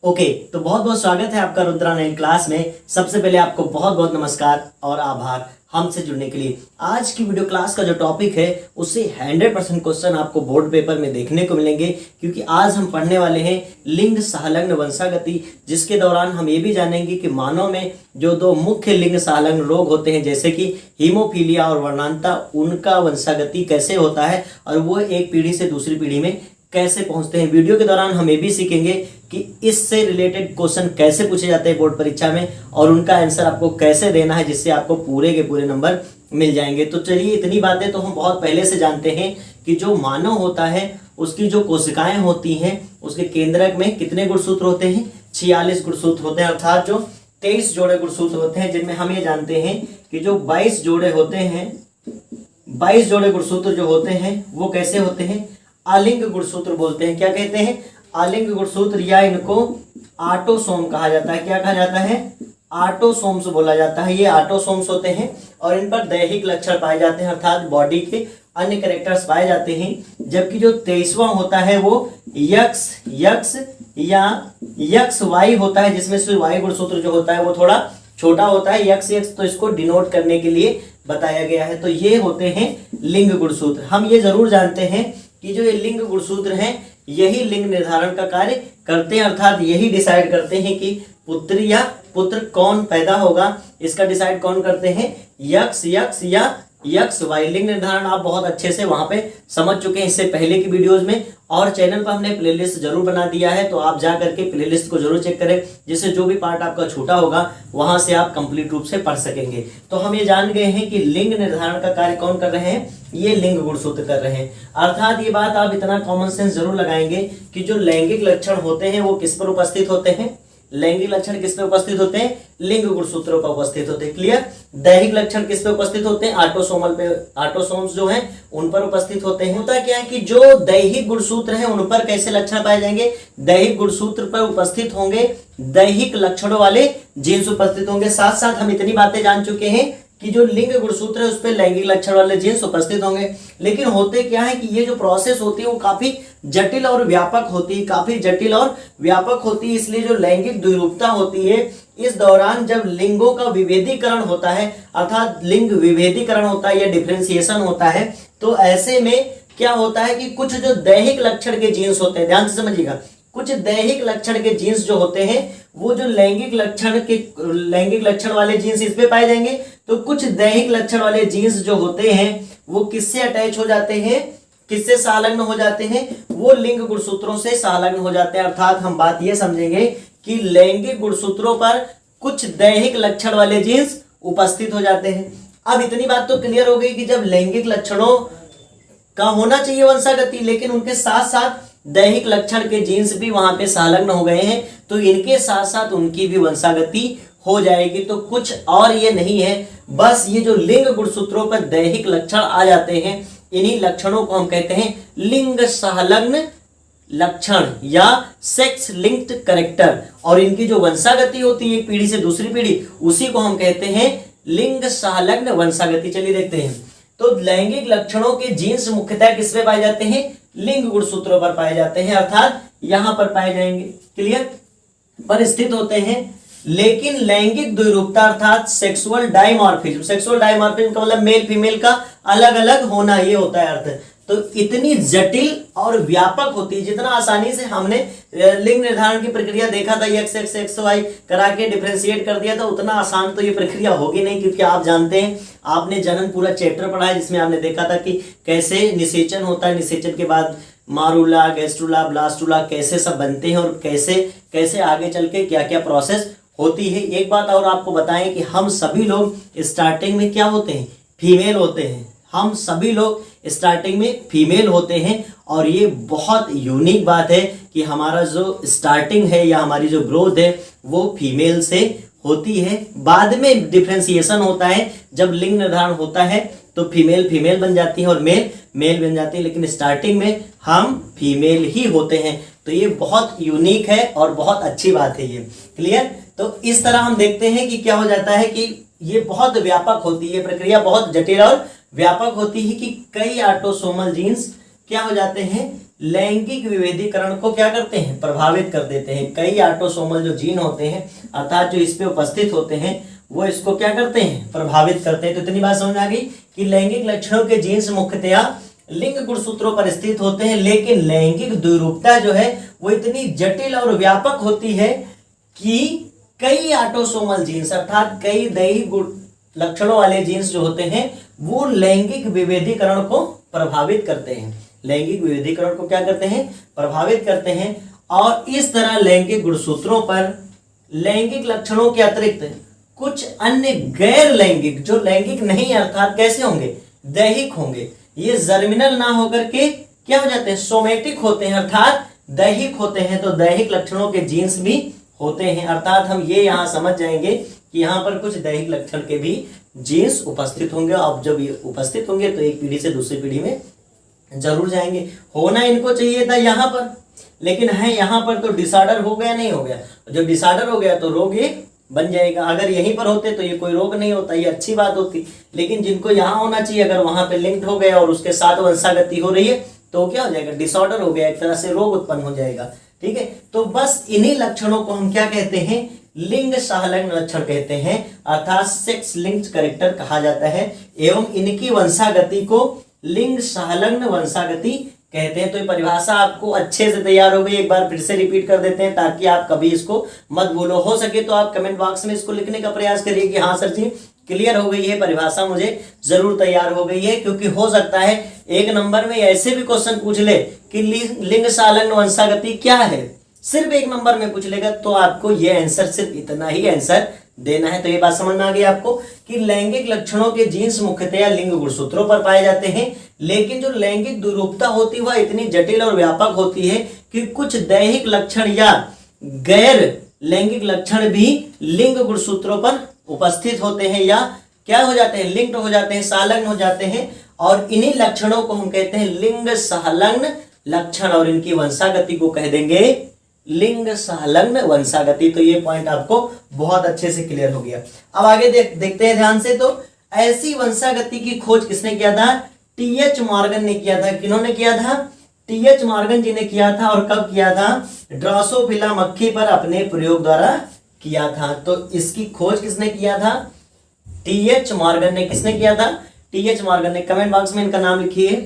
Okay तो बहुत बहुत स्वागत है आपका रुद्रा 9 क्लास में। सबसे पहले आपको बहुत बहुत नमस्कार और आभार हमसे जुड़ने के लिए। आज की वीडियो क्लास का जो टॉपिक है उससे 100% क्वेश्चन आपको बोर्ड पेपर में देखने को मिलेंगे, क्योंकि आज हम पढ़ने वाले हैं लिंग सहलग्न वंशागति, जिसके दौरान हम ये भी जानेंगे कि मानव में जो दो मुख्य लिंग सहलग्न रोग होते हैं जैसे कि हीमोफीलिया और वर्णांता, उनका वंशागति कैसे होता है और वो एक पीढ़ी से दूसरी पीढ़ी में कैसे पहुंचते हैं। वीडियो के दौरान हम ये भी सीखेंगे कि इससे रिलेटेड क्वेश्चन कैसे पूछे जाते हैं बोर्ड परीक्षा में और उनका आंसर आपको कैसे देना है जिससे आपको पूरे के पूरे नंबर मिल जाएंगे। तो चलिए, इतनी बातें तो हम बहुत पहले से जानते हैं कि जो मानव होता है उसकी जो कोशिकाएं होती हैं उसके केंद्रक में कितने गुणसूत्र होते हैं? 46 गुणसूत्र होते हैं, अर्थात जो 23 जोड़े गुणसूत्र होते हैं, जिनमें हम ये जानते हैं कि जो 22 जोड़े होते हैं, 22 जोड़े गुणसूत्र जो होते हैं वो कैसे होते हैं? आलिंग गुणसूत्र बोलते हैं। क्या कहते हैं? आलिंग गुणसूत्र, या इनको ऑटोसोम कहा जाता है। क्या कहा जाता है? ऑटोसोम्स बोला जाता है। ये ऑटोसोम्स होते हैं और इन पर दैहिक लक्षण पाए जाते हैं, अर्थात बॉडी के अन्य कैरेक्टर्स पाए जाते हैं। जबकि जो 23वां होता है वो यक्स या यक्स वाई होता है, जिसमें से वाई गुणसूत्र जो होता है वो थोड़ा छोटा होता है। यक्स तो इसको डिनोट करने के लिए बताया गया है। तो ये होते हैं लिंग गुणसूत्र। हम ये जरूर जानते हैं कि जो ये लिंग गुणसूत्र हैं यही लिंग निर्धारण का कार्य करते हैं, अर्थात यही डिसाइड करते हैं कि पुत्री या पुत्र कौन पैदा होगा। इसका डिसाइड कौन करते हैं? यक्स या यक्स वाई। लिंग निर्धारण आप बहुत अच्छे से वहां पे समझ चुके हैं इससे पहले की वीडियोस में, और चैनल पर हमने प्लेलिस्ट जरूर बना दिया है, तो आप जा करके प्लेलिस्ट को जरूर चेक करें, जिससे जो भी पार्ट आपका छूटा होगा वहां से आप कंप्लीट रूप से पढ़ सकेंगे। तो हम ये जान गए हैं कि लिंग निर्धारण का कार्य कौन कर रहे हैं? ये लिंग गुणसूत्र कर रहे हैं। अर्थात ये बात आप इतना कॉमन सेंस जरूर लगाएंगे कि जो लैंगिक लक्षण होते हैं वो किस पर उपस्थित होते हैं? लैंगिक लक्षण किस पे उपस्थित होते हैं? लिंग गुणसूत्रों पर उपस्थित होते हैं। क्लियर? दैहिक लक्षण किस पे उपस्थित होते हैं? ऑटोसोमल पे, ऑटोसोम्स जो हैं उन पर उपस्थित होते हैं। होता क्या है कि जो दैहिक गुणसूत्र हैं उन पर कैसे लक्षण पाए जाएंगे? दैहिक गुणसूत्र पर उपस्थित होंगे दैहिक लक्षणों वाले जीन्स उपस्थित होंगे। साथ साथ हम इतनी बातें जान चुके हैं कि जो लिंग गुणसूत्र है उस पर लैंगिक लक्षण वाले जीन्स उपस्थित होंगे। लेकिन होते क्या है कि ये जो प्रोसेस होती है वो काफी जटिल और व्यापक होती है, काफी जटिल और व्यापक होती है। इसलिए जो लैंगिक द्विरूपता होती है, इस दौरान जब लिंगों का विभेदीकरण होता है, अर्थात लिंग विभेदीकरण होता है या डिफरेंशिएशन होता है, तो ऐसे में क्या होता है कि कुछ जो दैहिक लक्षण के जीन्स होते हैं, ध्यान से समझिएगा, कुछ दैहिक लक्षण के जीन्स जो होते हैं वो जो लैंगिक लक्षण वाले जीन्स इस पे पाए जाएंगे, तो कुछ दैहिक लक्षण वाले जीन्स जो होते हैं वो किससे अटैच हो जाते हैं? किससे संलग्न हो जाते हैं? वो लिंग गुणसूत्रों से संलग्न हो जाते हैं। अर्थात हम बात ये समझेंगे कि लैंगिक गुणसूत्रों पर कुछ दैहिक लक्षण वाले जीन्स उपस्थित हो जाते हैं। अब इतनी बात तो क्लियर हो गई कि जब लैंगिक लक्षणों का होना चाहिए वंशागति, लेकिन उनके साथ साथ दैहिक लक्षण के जीन्स भी वहां पे संलग्न हो गए हैं, तो इनके साथ साथ उनकी भी वंशागति हो जाएगी। तो कुछ और ये नहीं है, बस ये जो लिंग गुणसूत्रों पर दैहिक लक्षण आ जाते हैं, इन्हीं लक्षणों को हम कहते हैं लिंग संलग्न लक्षण या सेक्स लिंक्ड कैरेक्टर, और इनकी जो वंशागति होती है एक पीढ़ी से दूसरी पीढ़ी, उसी को हम कहते हैं लिंग संलग्न वंशागति। चलिए देखते हैं। तो लैंगिक लक्षणों के जीन्स मुख्यतः किस पे पाए जाते हैं? लिंग गुणसूत्रों पर पाए जाते हैं, अर्थात यहां पर पाए जाएंगे। क्लियर? पर स्थित होते हैं। लेकिन लैंगिक द्विरूपता अर्थात सेक्सुअल डायमॉर्फिज्म का मतलब मेल फीमेल का अलग अलग होना, ये होता है अर्थ। तो इतनी जटिल और व्यापक होती है, जितना आसानी से हमने लिंग निर्धारण की प्रक्रिया देखा था, एक्स वाई करा के डिफरेंशिएट कर दिया था, उतना आसान तो ये प्रक्रिया होगी नहीं, क्योंकि आप जानते हैं, आपने जनन पूरा चैप्टर पढ़ा है जिसमें आपने देखा था कि कैसे निषेचन होता है, निषेचन के बाद मारूला, गैस्ट्रुला, ब्लास्टुला कैसे सब बनते हैं और कैसे कैसे आगे चल के क्या क्या प्रोसेस होती है। एक बात और आपको बताएं कि हम सभी लोग स्टार्टिंग में क्या होते हैं? फीमेल होते हैं। हम सभी लोग स्टार्टिंग में फीमेल होते हैं, और ये बहुत यूनिक बात है कि हमारा जो स्टार्टिंग है या हमारी जो ग्रोथ है वो फीमेल से होती है। बाद में डिफरेंशिएशन होता है, जब लिंग निर्धारण होता है तो फीमेल बन जाती है और मेल बन जाती है, लेकिन स्टार्टिंग में हम फीमेल ही होते हैं। तो ये बहुत यूनिक है और बहुत अच्छी बात है ये। क्लियर? तो इस तरह हम देखते हैं कि क्या हो जाता है कि ये बहुत व्यापक होती है, प्रक्रिया बहुत जटिल और व्यापक होती है कि कई ऑटोसोमल जीन्स क्या हो जाते हैं? लैंगिक विभेदीकरण को क्या करते हैं, प्रभावित कर देते हैं। कई ऑटोसोमल जो जीन होते हैं अर्थात जो इस पे उपस्थित होते हैं वो इसको क्या करते हैं, प्रभावित करते हैं। तो इतनी बात समझ में आ गई कि लैंगिक लक्षणों के जीन्स मुख्यतया लिंग गुणसूत्रों पर स्थित होते हैं, लेकिन लैंगिक द्विरूपता जो है वो इतनी जटिल और व्यापक होती है कि कई ऑटोसोमल जीन्स अर्थात कई दैहिक लक्षणों वाले जीन्स जो होते हैं वो लैंगिक विभेदीकरण को प्रभावित करते हैं। लैंगिक विभेदीकरण को क्या करते हैं, प्रभावित करते हैं। और इस तरह लैंगिक गुणसूत्रों पर लैंगिक लक्षणों के अतिरिक्त कुछ अन्य गैर लैंगिक जो लैंगिक नहीं अर्थात कैसे होंगे, दैहिक होंगे, ये जर्मिनल ना होकर के क्या हो जाते हैं, सोमेटिक होते हैं अर्थात दैहिक होते हैं। तो दैहिक लक्षणों के जीन्स भी होते हैं, अर्थात हम ये यहाँ समझ जाएंगे कि यहाँ पर कुछ दैहिक लक्षण के भी जीन्स उपस्थित होंगे। अब जब ये उपस्थित होंगे तो एक पीढ़ी से दूसरी पीढ़ी में जरूर जाएंगे। होना इनको चाहिए था यहाँ पर, लेकिन है यहाँ पर तो डिसऑर्डर हो गया, नहीं हो गया। जब डिसऑर्डर हो गया तो रोग ये बन जाएगा। अगर यहीं पर होते तो ये कोई रोग नहीं होता, ये अच्छी बात होती। लेकिन जिनको यहाँ होना चाहिए अगर वहां पे लिंक्ड हो गया और उसके साथ वंशागति हो रही है तो क्या हो जाएगा, डिसऑर्डर हो गया, एक तरह से रोग उत्पन्न हो जाएगा। ठीक है, तो बस इन्हीं लक्षणों को हम क्या कहते हैं, लिंग सहलग्न लक्षण कहते हैं, अर्थात सेक्स लिंक्ड कैरेक्टर कहा जाता है। एवं इनकी वंशागति को लिंग सहलग्न वंशागति कहते हैं। तो ये परिभाषा आपको अच्छे से तैयार हो गई, एक बार फिर से रिपीट कर देते हैं ताकि आप कभी इसको मत भूलो। हो सके तो आप कमेंट बॉक्स में इसको लिखने का प्रयास करिए कि हाँ सर जी क्लियर हो गई है, परिभाषा मुझे जरूर तैयार हो गई है। क्योंकि हो सकता है एक नंबर में ऐसे भी क्वेश्चन पूछ ले कि लिंग सहलग्न वंशागति क्या है, सिर्फ एक नंबर में पूछ लेगा तो आपको ये आंसर, सिर्फ इतना ही आंसर देना है। तो ये बात समझ में आ गई आपको कि लैंगिक लक्षणों के जीन्स मुख्यतया लिंग गुणसूत्रों पर पाए जाते हैं, लेकिन जो लैंगिक द्विरूपता होती है वह इतनी जटिल और व्यापक होती है कि कुछ दैहिक लक्षण या गैर लैंगिक लक्षण भी लिंग गुणसूत्रों पर उपस्थित होते हैं या क्या हो जाते हैं, लिंक्ड हो जाते हैं, संलग्न हो जाते हैं। और इन्हीं लक्षणों को हम कहते हैं लिंग सहलग्न लक्षण, और इनकी वंशागति को कह देंगे लिंग सहलग्न वंशागति। तो ये पॉइंट आपको बहुत अच्छे से क्लियर हो गया। अब आगे देखते हैं ध्यान से। तो ऐसी वंशागति की खोज किसने किया था, टीएच मॉर्गन ने किया था। किन्होंने किया था, टीएच मॉर्गन जी ने किया था। और कब किया था, ड्रोसोफिला मक्खी पर अपने प्रयोग द्वारा किया था। तो इसकी खोज किसने किया था, टीएच मॉर्गन ने। किसने किया था, टीएच मॉर्गन ने। कमेंट बॉक्स में इनका नाम लिखिए,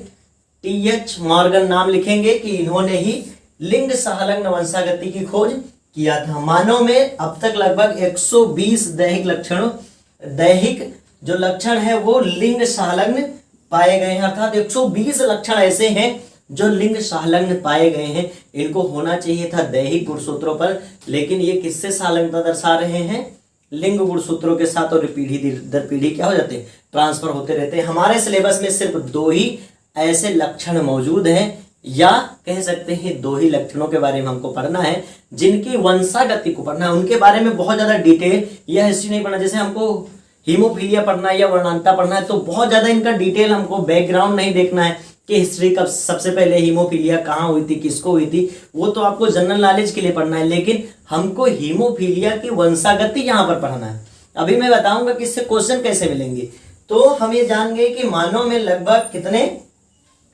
टीएच मॉर्गन नाम लिखेंगे कि इन्होंने ही लिंग सहलग्न वंशागति की खोज किया था। मानव में अब तक लगभग 120 दैहिक जो लक्षण है वो लिंग सहलग्न पाए गए हैं, अर्थात 120 लक्षण ऐसे हैं जो लिंग सहलग्न पाए गए हैं। इनको होना चाहिए था दैहिक गुणसूत्रों पर, लेकिन ये किससे सहलग्नता दर्शा रहे हैं, लिंग गुणसूत्रों के साथ। और पीढ़ी दर पीढ़ी क्या हो जाते हैं, ट्रांसफर होते रहते हैं। हमारे सिलेबस में सिर्फ 2 ही ऐसे लक्षण मौजूद हैं, या कह सकते हैं 2 ही लक्षणों के बारे में हमको पढ़ना है जिनकी वंशागति को पढ़ना है। उनके बारे में बहुत ज्यादा डिटेल या हिस्ट्री नहीं पढ़ना। जैसे हमको हीमोफीलिया पढ़ना है या वर्णांता पढ़ना है तो बहुत ज्यादा इनका डिटेल हमको बैकग्राउंड नहीं देखना है कि हिस्ट्री कब सबसे पहले हीमोफीलिया कहाँ हुई थी, किसको हुई थी, वो तो आपको जनरल नॉलेज के लिए पढ़ना है। लेकिन हमको हीमोफीलिया की वंशागति यहाँ पर पढ़ना है। अभी मैं बताऊंगा कि इससे क्वेश्चन कैसे मिलेंगे। तो हम ये जान गए कि मानव में लगभग कितने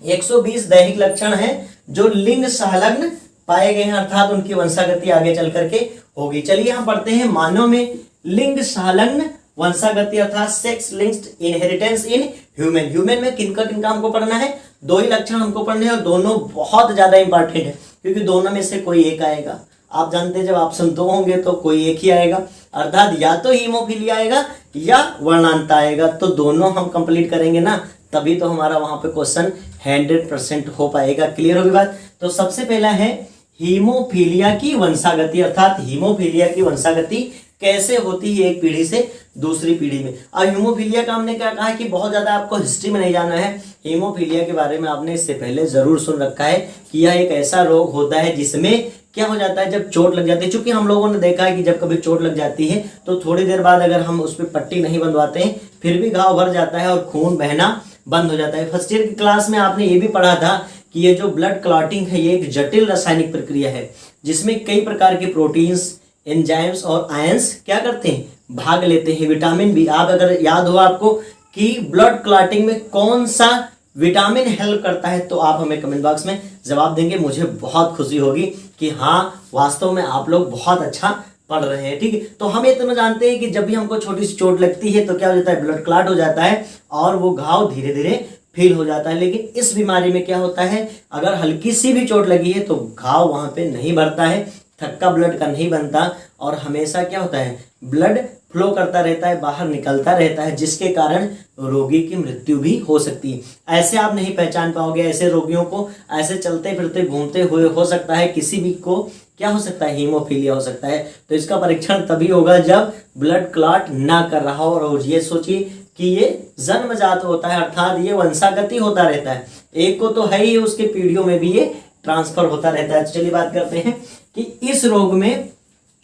120 दैहिक लक्षण हैं जो लिंग सहलग्न पाए गए हैं, अर्थात उनकी वंशागति आगे चल करके होगी। चलिए हम पढ़ते हैं मानव में लिंग सहलग्न वंशागति अर्थात sex linked inheritance in human. Human में किनका किनका हमको पढ़ना है, 2 ही लक्षण हमको पढ़ने हैं और दोनों बहुत ज्यादा इंपॉर्टेंट है क्योंकि दोनों में से कोई एक आएगा। आप जानते हैं जब ऑप्शन 2 होंगे तो कोई एक ही आएगा, अर्थात या तो हीमोफीलिया आएगा या वर्णांता आएगा। तो दोनों हम कंप्लीट करेंगे ना, तभी तो हमारा वहां पे क्वेश्चन 100% हो पाएगा। क्लियर होगी बात। तो सबसे पहला है हीमोफीलिया की वंशागति, अर्थात हीमोफीलिया की वंशागति कैसे होती है एक पीढ़ी से दूसरी पीढ़ी में। और हीमोफीलिया का हमने क्या कहा कि बहुत ज्यादा आपको हिस्ट्री में नहीं जाना है। हीमोफीलिया के बारे में आपने इससे पहले जरूर सुन रखा है कि यह एक ऐसा रोग होता है जिसमें क्या हो जाता है, जब चोट लग जाती है। चूंकि हम लोगों ने देखा है कि जब कभी चोट लग जाती है तो थोड़ी देर बाद अगर हम उस पर पट्टी नहीं बंधवाते हैं फिर भी घाव भर जाता है और खून बहना बंद हो जाता है। फर्स्ट ईयर की क्लास में आपने ये भी पढ़ा था कि ये जो ब्लड क्लॉटिंग है ये एक जटिल रासायनिक प्रक्रिया है जिसमें कई प्रकार के प्रोटीन्स, एंजाइम्स और आयंस क्या करते हैं, भाग लेते हैं। विटामिन बी, आप अगर याद हो आपको कि ब्लड क्लॉटिंग में कौन सा विटामिन हेल्प करता है, तो आप हमें कमेंट बॉक्स में जवाब देंगे। मुझे बहुत खुशी होगी कि हाँ वास्तव में आप लोग बहुत अच्छा पढ़ रहे हैं। ठीक है, तो हम इतना जानते हैं कि जब भी हमको छोटी सी चोट लगती है तो क्या हो जाता है, ब्लड क्लॉट हो जाता है और वो घाव धीरे धीरे फील हो जाता है। लेकिन इस बीमारी में क्या होता है, अगर हल्की सी भी चोट लगी है तो घाव वहां पे नहीं भरता है, थक्का ब्लड का नहीं बनता और हमेशा क्या होता है, ब्लड फ्लो करता रहता है, बाहर निकलता रहता है, जिसके कारण रोगी की मृत्यु भी हो सकती है। ऐसे आप नहीं पहचान पाओगे, ऐसे रोगियों को ऐसे चलते फिरते घूमते हुए हो सकता है किसी भी को क्या हो सकता है, हीमोफीलिया हो सकता है। तो इसका परीक्षण तभी होगा जब ब्लड क्लॉट ना कर रहा हो। और ये सोचिए कि ये जन्मजात होता है, अर्थात ये वंशागति होता रहता है। एक को तो है ही, उसके पीढ़ियों में भी ये ट्रांसफर होता रहता है। चलिए बात करते हैं कि इस रोग में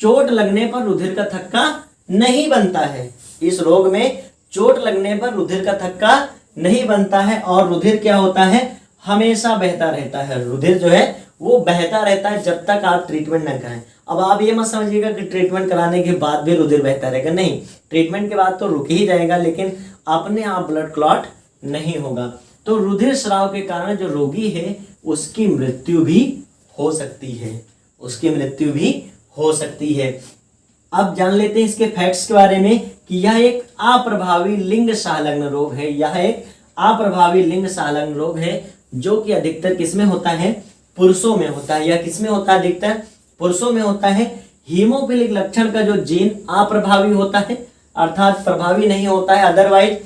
चोट लगने पर रुधिर का थक्का नहीं बनता है। इस रोग में चोट लगने पर रुधिर का थक्का नहीं बनता है और रुधिर क्या होता है, हमेशा बहता रहता है। रुधिर जो है वो बहता रहता है जब तक आप ट्रीटमेंट न करें। अब आप ये मत समझिएगा कि ट्रीटमेंट कराने के बाद भी रुधिर बहता रहेगा, नहीं, ट्रीटमेंट के बाद तो रुक ही जाएगा, लेकिन अपने आप ब्लड क्लॉट नहीं होगा। तो रुधिर स्राव के कारण जो रोगी है उसकी मृत्यु भी हो सकती है, उसकी मृत्यु भी हो सकती है। अब जान लेते हैं इसके फैक्ट्स के बारे में कि यह एक अप्रभावी लिंग संलग्न रोग है। यह एक अप्रभावी लिंग संलग्न रोग है जो कि अधिकतर किसमें होता है, पुरुषों में होता है। यह किसमें होता है, अधिकतर पुरुषों में होता है। हीमोफिलिक लक्षण का जो जीन अप्रभावी होता है, अर्थात प्रभावी नहीं होता है। अदरवाइज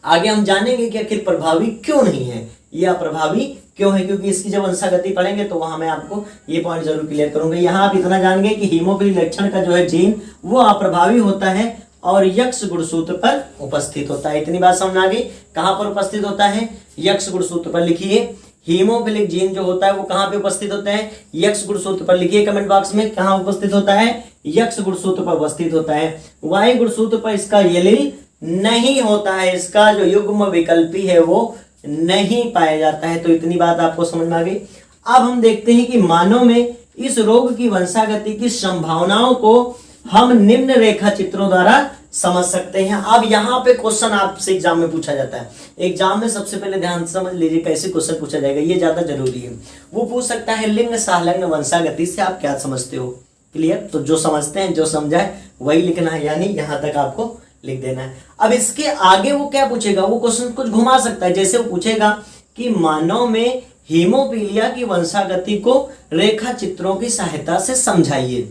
आगे हम जानेंगे कि आखिर प्रभावी क्यों नहीं है, यह अप्रभावी क्यों है, क्योंकि इसकी जब वंशागति पढ़ेंगे तो वहां मैं आपको ये पॉइंट जरूर क्लियर करूंगा। यहाँ आप इतना जान गए कि हीमोफिलिक लक्षण का जो है जीन वो अप्रभावी होता है और यक्ष गुणसूत्र पर उपस्थित होता है। इतनी बात समझ आ गई। कहां पर उपस्थित होता है, यक्ष गुणसूत्र पर। लिखिए हीमोफिलिक जीन जो होता है वो कहां पे उपस्थित होता है, यक्ष गुणसूत्र पर। लिखिए कमेंट बॉक्स में कहां उपस्थित होता है, यक्ष गुणसूत्र पर उपस्थित होता है। वाई गुणसूत्र पर इसका एलील नहीं होता है, इसका जो युग्म विकल्पी है वो नहीं पाया जाता है। तो इतनी बात आपको समझ में आ गई। अब हम देखते हैं कि मानव में इस रोग की वंशागति की संभावनाओं को हम निम्न रेखा चित्रों द्वारा समझ सकते हैं। अब यहाँ पे क्वेश्चन आपसे एग्जाम में पूछा जाता है। एग्जाम में सबसे पहले ध्यान से समझ लीजिए कैसे क्वेश्चन पूछा जाएगा, ये ज्यादा जरूरी है। वो पूछ सकता है लिंग संलग्न वंशागति से आप क्या समझते हो। क्लियर, तो जो समझते हैं, जो समझाए वही लिखना है, यानी यहां तक आपको लिख देना है। अब इसके आगे वो क्या पूछेगा, वो क्वेश्चन कुछ घुमा सकता है। जैसे वो पूछेगा कि मानव में हीमोफीलिया की वंशागति को रेखा चित्रों की सहायता से समझाइए।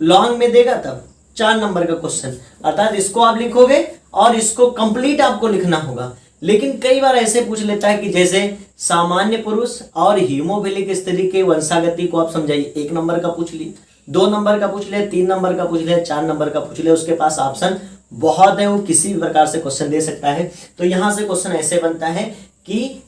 लॉन्ग में देगा तब 4 नंबर का क्वेश्चन, अर्थात इसको आप लिखोगे और इसको कंप्लीट आपको लिखना होगा। लेकिन कई बार ऐसे पूछ लेता है कि जैसे सामान्य पुरुष और हीमोफिलिक स्त्री के वंशागति को आप समझाइए। 1 नंबर का पूछ लिए, 2 नंबर का पूछ ले, 3 नंबर का पूछ ले, 4 नंबर का पूछ ले, उसके पास ऑप्शन बहुत है, वो किसी भी प्रकार से क्वेश्चन दे सकता है। तो यहां से क्वेश्चन ऐसे बनता है कि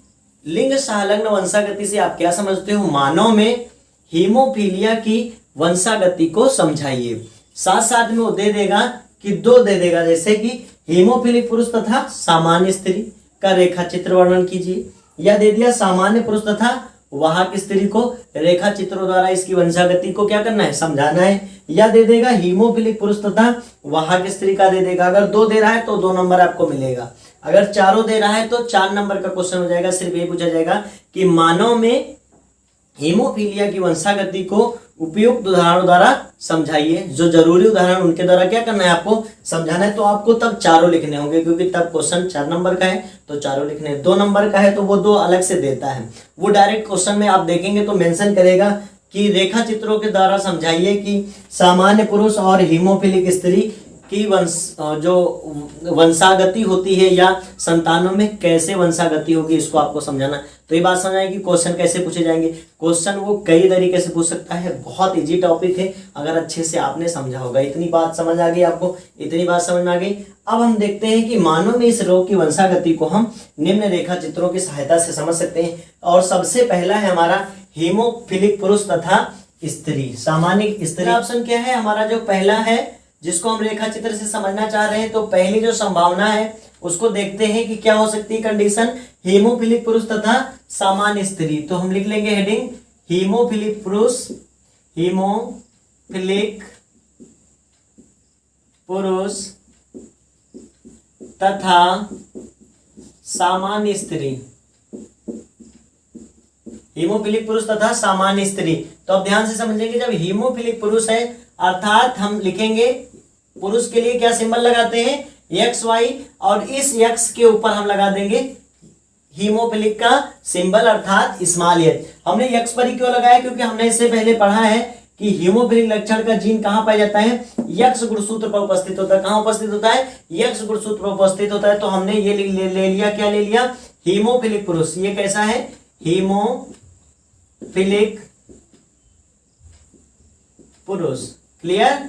लिंग संलग्न वंशागति से आप क्या समझते हो, मानव में हीमोफीलिया की वंशागति को समझाइए। साथ साथ में वो दे देगा कि 2 दे देगा, जैसे कि हीमोफिलिक पुरुष तथा सामान्य स्त्री का रेखा चित्र वर्णन कीजिए, या दे दिया सामान्य पुरुष तथा वाहक स्त्री को रेखा चित्रों द्वारा इसकी वंशागति को क्या करना है, समझाना है। या दे देगा हीमोफिलिक पुरुष तथा वाहक स्त्री का दे देगा। अगर 2 दे रहा है तो 2 नंबर आपको मिलेगा, अगर 4 दे रहा है तो 4 नंबर का क्वेश्चन हो जाएगा। सिर्फ ये पूछा जाएगा कि मानव में हीमोफीलिया की वंशागति को उपयुक्त उदाहरणों द्वारा समझाइए। जो जरूरी उदाहरण उनके द्वारा क्या करना है, आपको समझाना है। तो आपको तब 4 लिखने होंगे, क्योंकि तब क्वेश्चन 4 नंबर का है तो 4 लिखने। 2 नंबर का है तो वो 2 अलग से देता है। वो डायरेक्ट क्वेश्चन में आप देखेंगे तो मेंशन करेगा कि रेखा चित्रों के द्वारा समझाइए कि सामान्य पुरुष और हीमोफिलिक स्त्री की जो वंशागति होती है या संतानों में कैसे वंशागति होगी, इसको आपको समझाना। तो ये बात समझ आएगी क्वेश्चन कैसे पूछे जाएंगे। क्वेश्चन वो कई तरीके से पूछ सकता है, बहुत इजी टॉपिक है अगर अच्छे से आपने समझा होगा। इतनी बात समझ आ गई आपको, इतनी बात समझ में आ गई। अब हम देखते हैं कि मानव में इस रोग की वंशागति को हम निम्न रेखा चित्रों की सहायता से समझ सकते हैं। और सबसे पहला है हमारा हीमोफिलिक पुरुष तथा स्त्री, सामान्य स्त्री। ऑप्शन क्या है हमारा, जो पहला है जिसको हम रेखा चित्र से समझना चाह रहे हैं, तो पहली जो संभावना है उसको देखते हैं कि क्या हो सकती है कंडीशन, हीमोफिलिक पुरुष तथा सामान्य स्त्री। तो हम लिख लेंगे हेडिंग हीमोफिलिक पुरुष, हीमोफिलिक पुरुष तथा सामान्य स्त्री। हीमोफिलिक पुरुष तथा सामान्य स्त्री। तो अब ध्यान से समझेंगे, जब हीमोफिलिक पुरुष है अर्थात हम लिखेंगे पुरुष के लिए क्या सिंबल लगाते हैं, एक्स वाई, और इस एक्स के ऊपर हम लगा देंगे हीमोफिलिक का सिंबल अर्थात स्मॉल एच। हमने एक्स पर ही क्यों लगाया, क्योंकि हमने इससे पहले पढ़ा है कि हीमोफिलिक लक्षण का जीन कहां पाया जाता है, एक्स गुणसूत्र पर उपस्थित होता है। कहां उपस्थित होता है, एक्स गुणसूत्र पर उपस्थित होता है। तो हमने ये ले लिया, क्या ले लिया, हीमोफिलिक पुरुष। ये कैसा है, हीमोफिलिक पुरुष। क्लियर।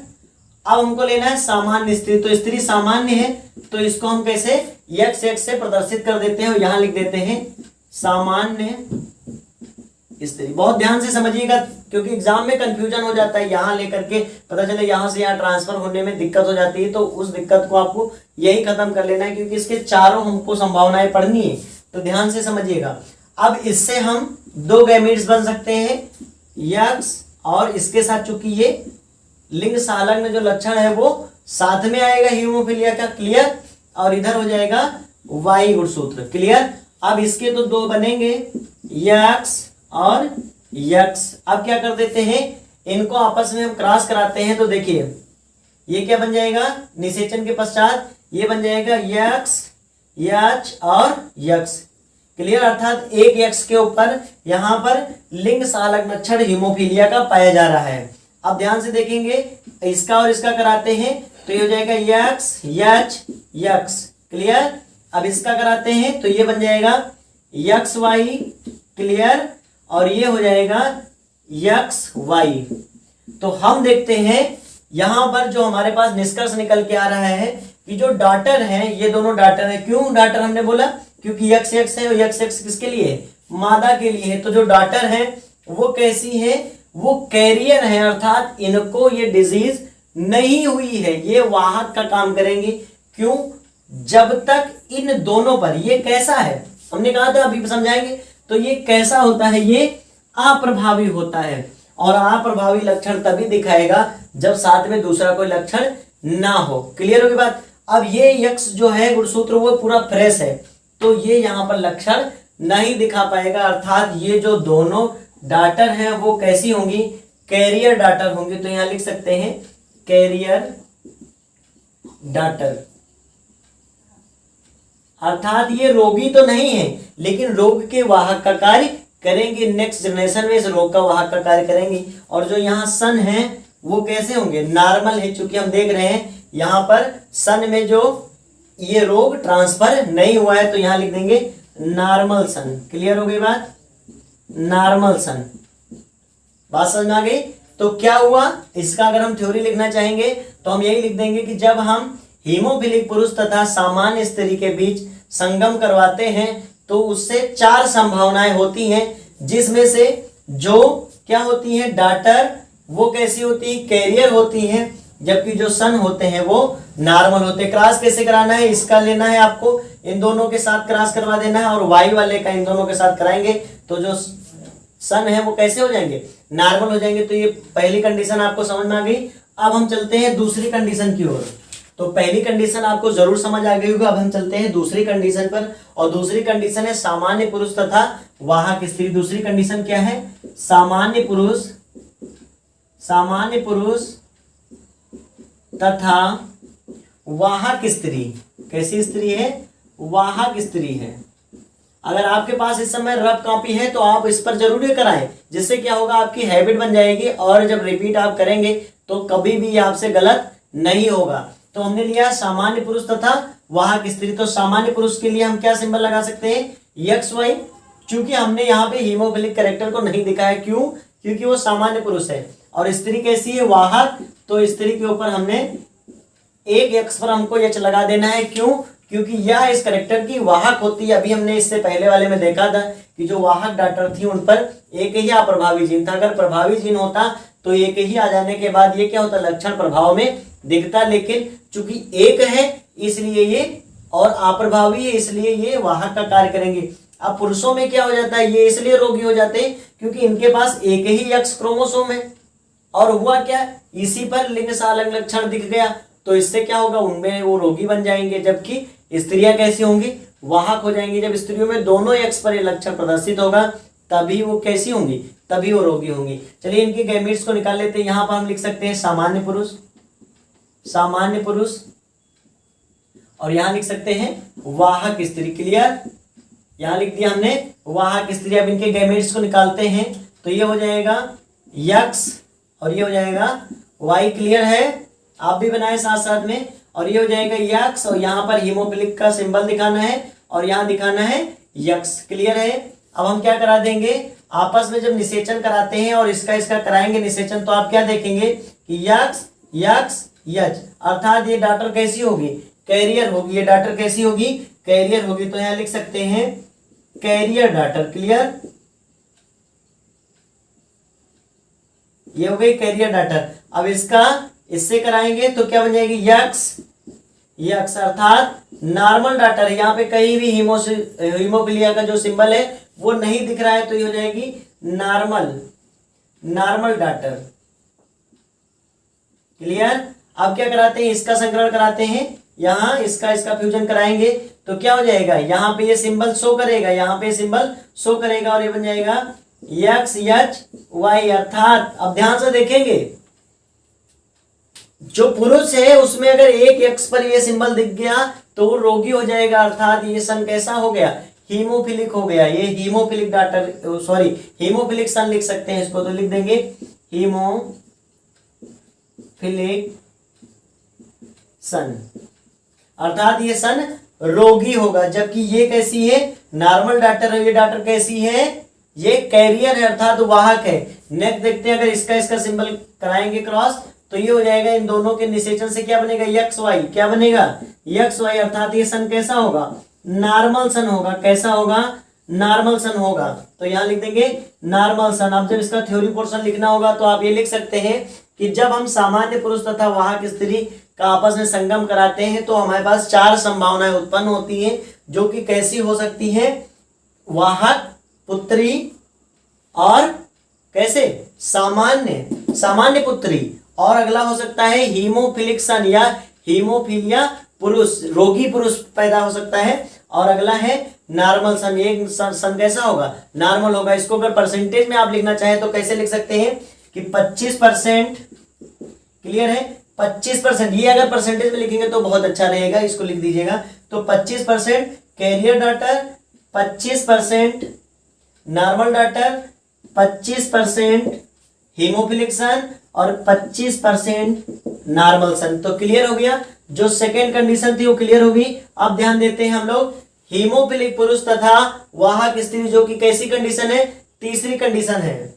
अब हमको लेना है सामान्य स्त्री। तो स्त्री सामान्य है तो इसको हम कैसे एक्स एक्स से प्रदर्शित कर देते हैं और यहां लिख देते हैं सामान्य स्त्री। बहुत ध्यान से समझिएगा क्योंकि एग्जाम में कंफ्यूजन हो जाता है, यहां लेकर के पता चले यहां से यहां ट्रांसफर होने में दिक्कत हो जाती है। तो उस दिक्कत को आपको यही खत्म कर लेना है, क्योंकि इसके चारों हमको संभावनाएं पढ़नी है। तो ध्यान से समझिएगा। अब इससे हम दो गैमीट्स बन सकते हैं, यक्स, और इसके साथ चूंकि ये लिंग संलग्न जो लक्षण है वो साथ में आएगा हीमोफिलिया का। क्लियर। और इधर हो जाएगा वाई गुणसूत्र। क्लियर। अब इसके तो दो बनेंगे, यक्स और यक्स। अब क्या कर देते हैं, इनको आपस में हम क्रॉस कराते हैं। तो देखिए ये क्या बन जाएगा, निषेचन के पश्चात ये बन जाएगा यक्स, यच और यक्स। क्लियर। अर्थात एक यक्स के ऊपर यहां पर लिंग संलग्न लक्षण हीमोफिलिया का पाया जा रहा है। अब ध्यान से देखेंगे, इसका और इसका कराते हैं तो ये हो जाएगा यक्स, यच, यक्स। क्लियर। अब इसका कराते हैं तो ये बन जाएगा यक्स वाई। क्लियर। और ये हो जाएगा यक्स वाई। तो हम देखते हैं यहां पर जो हमारे पास निष्कर्ष निकल के आ रहा है कि जो डॉटर है, ये दोनों डॉटर है। क्यों डॉटर हमने बोला, क्योंकि यक्स एक्स है और यक्स एक्स किसके लिए है, मादा के लिए है। तो जो डॉटर है वो कैसी है, वो कैरियर है, अर्थात इनको ये डिजीज नहीं हुई है, ये वाहक का काम करेंगी। क्यों, जब तक इन दोनों पर ये कैसा है, हमने कहा था अभी समझाएंगे। तो ये कैसा होता है, ये अप्रभावी होता है। और अप्रभावी लक्षण तभी दिखाएगा जब साथ में दूसरा कोई लक्षण ना हो। क्लियर होगी बात। अब ये यक्स जो है गुणसूत्र वो पूरा फ्रेश है, तो ये यहां पर लक्षण नहीं दिखा पाएगा। अर्थात ये जो दोनों डॉटर हैं वो कैसी होंगी, कैरियर डॉटर होंगी। तो यहां लिख सकते हैं कैरियर डॉटर। अर्थात ये रोगी तो नहीं है लेकिन रोग के वाहक का कार्य करेंगे, नेक्स्ट जनरेशन में इस रोग का वाहक का कार्य करेंगी। और जो यहाँ सन है वो कैसे होंगे, नॉर्मल है। चूंकि हम देख रहे हैं यहाँ पर सन में जो ये रोग ट्रांसफर नहीं हुआ है तो यहां लिख देंगे नॉर्मल सन। क्लियर हो गई बात, नॉर्मल सन। बात समझ में आ गई। तो क्या हुआ, इसका अगर हम थ्योरी लिखना चाहेंगे तो हम यही लिख देंगे कि जब हम हीमोफिलिक पुरुष तथा सामान्य स्त्री के बीच संगम करवाते हैं तो उससे चार संभावनाएं होती हैं, जिसमें से जो क्या होती है डॉटर वो कैसी होती है, कैरियर होती है, जबकि जो सन होते हैं वो नॉर्मल होते हैं। क्रॉस कैसे कराना है, इसका लेना है आपको, इन दोनों के साथ क्रॉस करवा देना है, और वाई वाले का इन दोनों के साथ कराएंगे तो जो सन है वो कैसे हो जाएंगे, नॉर्मल हो जाएंगे। तो ये पहली कंडीशन आपको समझ में आ गई। अब हम चलते हैं दूसरी कंडीशन की ओर। तो पहली कंडीशन आपको जरूर समझ आ गई होगी। अब हम चलते हैं दूसरी कंडीशन पर, और दूसरी कंडीशन है सामान्य पुरुष तथा वाहक स्त्री। दूसरी कंडीशन क्या है, सामान्य पुरुष, सामान्य पुरुष तथा वाहक स्त्री। कैसी स्त्री है, वाहक स्त्री है। अगर आपके पास इस समय रफ कॉपी है तो आप इस पर जरूर कराएं, जिससे क्या होगा आपकी हैबिट बन जाएगी और जब रिपीट आप करेंगे तो कभी भी आपसे गलत नहीं होगा। तो हमने लिया सामान्य पुरुष तथा वाहक स्त्री। तो सामान्य पुरुष के लिए हम क्या सिंबल लगा सकते हैं, एक्स वाई। चूंकि हमने यहाँ पे हीमोफिलिक कैरेक्टर को नहीं दिखाया, क्यों, क्योंकि वो सामान्य पुरुष है। और स्त्री कैसी है, वाहक। तो स्त्री के ऊपर हमने एक एक्स पर हमको एच लगा देना है। क्यों, क्योंकि यह इस कैरेक्टर की वाहक होती है। अभी हमने इससे पहले वाले में देखा था कि जो वाहक डॉटर थी उन पर एक ही अप्रभावी जीन था। अगर प्रभावी जीन होता तो एक ही आ जाने के बाद ये क्या होता, लक्षण प्रभाव में दिखता। लेकिन चूंकि एक है इसलिए ये, और अप्रभावी है इसलिए ये वाहक का कार्य करेंगे। अब पुरुषों में क्या हो जाता है, ये इसलिए रोगी हो जाते हैं क्योंकि इनके पास एक ही एक्स क्रोमोसोम है। और हुआ क्या, इसी पर लिंग संलग्न लक्षण दिख गया तो इससे क्या होगा, उनमें वो रोगी बन जाएंगे। जबकि स्त्रियां कैसी होंगी, वाहक हो जाएंगी। जब स्त्रियों में दोनों एक्स पर ये लक्षण प्रदर्शित होगा तभी वो कैसी होंगी, तभी वो रोगी होंगी। चलिए इनके गैमेट्स को निकाल लेते हैं। यहां पर हम लिख सकते हैं सामान्य पुरुष, सामान्य पुरुष, और यहां लिख सकते हैं वाहक स्त्री। क्लियर, यहां लिख दिया हमने वाहक स्त्री। अब इनके गैमेट्स को निकालते हैं तो ये हो जाएगा यक्स और ये हो जाएगा वाई। क्लियर है, आप भी बनाए साथ साथ में। और ये हो जाएगा यक्स और यहाँ पर हीमोफिलिक का सिंबल दिखाना है और यहाँ दिखाना है यक्स। क्लियर है। अब हम क्या करा देंगे, आपस में जब निषेचन कराते हैं और इसका इसका कराएंगे निषेचन, तो आप क्या देखेंगे कि यक्स यक्स यच, अर्थात ये डॉटर कैसी होगी, कैरियर होगी। ये डॉटर कैसी होगी, कैरियर होगी। तो यहाँ लिख सकते हैं कैरियर डॉटर। क्लियर, ये हो गई कैरियर डॉटर। अब इसका इससे कराएंगे तो क्या बन जाएगी, यक्स यक्स, अर्थात नॉर्मल डॉटर। यहाँ पे कहीं भी हीमोफिलिया का जो सिंबल है वो नहीं दिख रहा है, तो ये हो जाएगी नॉर्मल, नॉर्मल डॉटर। क्लियर। अब क्या कराते हैं, इसका संकरण कराते हैं, यहाँ इसका इसका फ्यूजन कराएंगे तो क्या हो जाएगा, यहाँ पे ये सिंबल शो करेगा, यहाँ पे सिंबल शो करेगा और ये बन जाएगा एक्स एच वाई। अर्थात अब ध्यान से देखेंगे, जो पुरुष है उसमें अगर एक एक्स पर ये सिंबल दिख गया तो वो रोगी हो जाएगा। अर्थात ये सन कैसा हो गया, हीमोफिलिक हो गया। ये हीमोफिलिक डॉटर, सॉरी हीमोफिलिक सन लिख सकते हैं इसको, तो लिख देंगे हीमोफिलिक सन, अर्थात ये सन रोगी होगा। जबकि ये कैसी है, नॉर्मल डॉटर है। ये डॉटर कैसी है, ये कैरियर है, अर्थात वाहक है। नेक्स्ट देखते हैं, अगर इसका इसका सिंबल कराएंगे क्रॉस तो ये हो जाएगा, इन दोनों के निषेचन से क्या बनेगा, एक्स वाई। क्या बनेगा, एक्स वाई, अर्थात ये सन कैसा होगा, नॉर्मल सन होगा। कैसा होगा, नॉर्मल सन होगा। तो यहां लिख देंगे नॉर्मल सन। अब जब इसका थ्योरी पोर्शन लिखना होगा तो आप ये लिख सकते हैं कि जब हम सामान्य पुरुष तथा वाहक स्त्री का आपस में संगम कराते हैं तो हमारे पास चार संभावनाएं उत्पन्न होती हैं, जो कि कैसी हो सकती है, वाहक, पुत्री और कैसे, सामान्य, सामान्य पुत्री। और अगला हो सकता है हीमोफिलिक सन या हीमोफिलिया पुरुष, रोगी पुरुष पैदा हो सकता है। और अगला है नॉर्मल सन। ये सन कैसा होगा, नॉर्मल होगा। इसको अगर परसेंटेज में आप लिखना चाहें तो कैसे लिख सकते हैं कि 25%। क्लियर है, 25%। ये अगर परसेंटेज में लिखेंगे तो बहुत अच्छा रहेगा, इसको लिख दीजिएगा। तो 25% carrier daughter, 25% normal daughter, 25% haemophilic son और 25% नॉर्मल सन। तो क्लियर हो गया, जो सेकेंड कंडीशन थी वो क्लियर होगी। अब ध्यान देते हैं हम लोग हीमोफिलिक पुरुष तथा वाहक स्त्री, जो कि कैसी कंडीशन है, तीसरी कंडीशन है।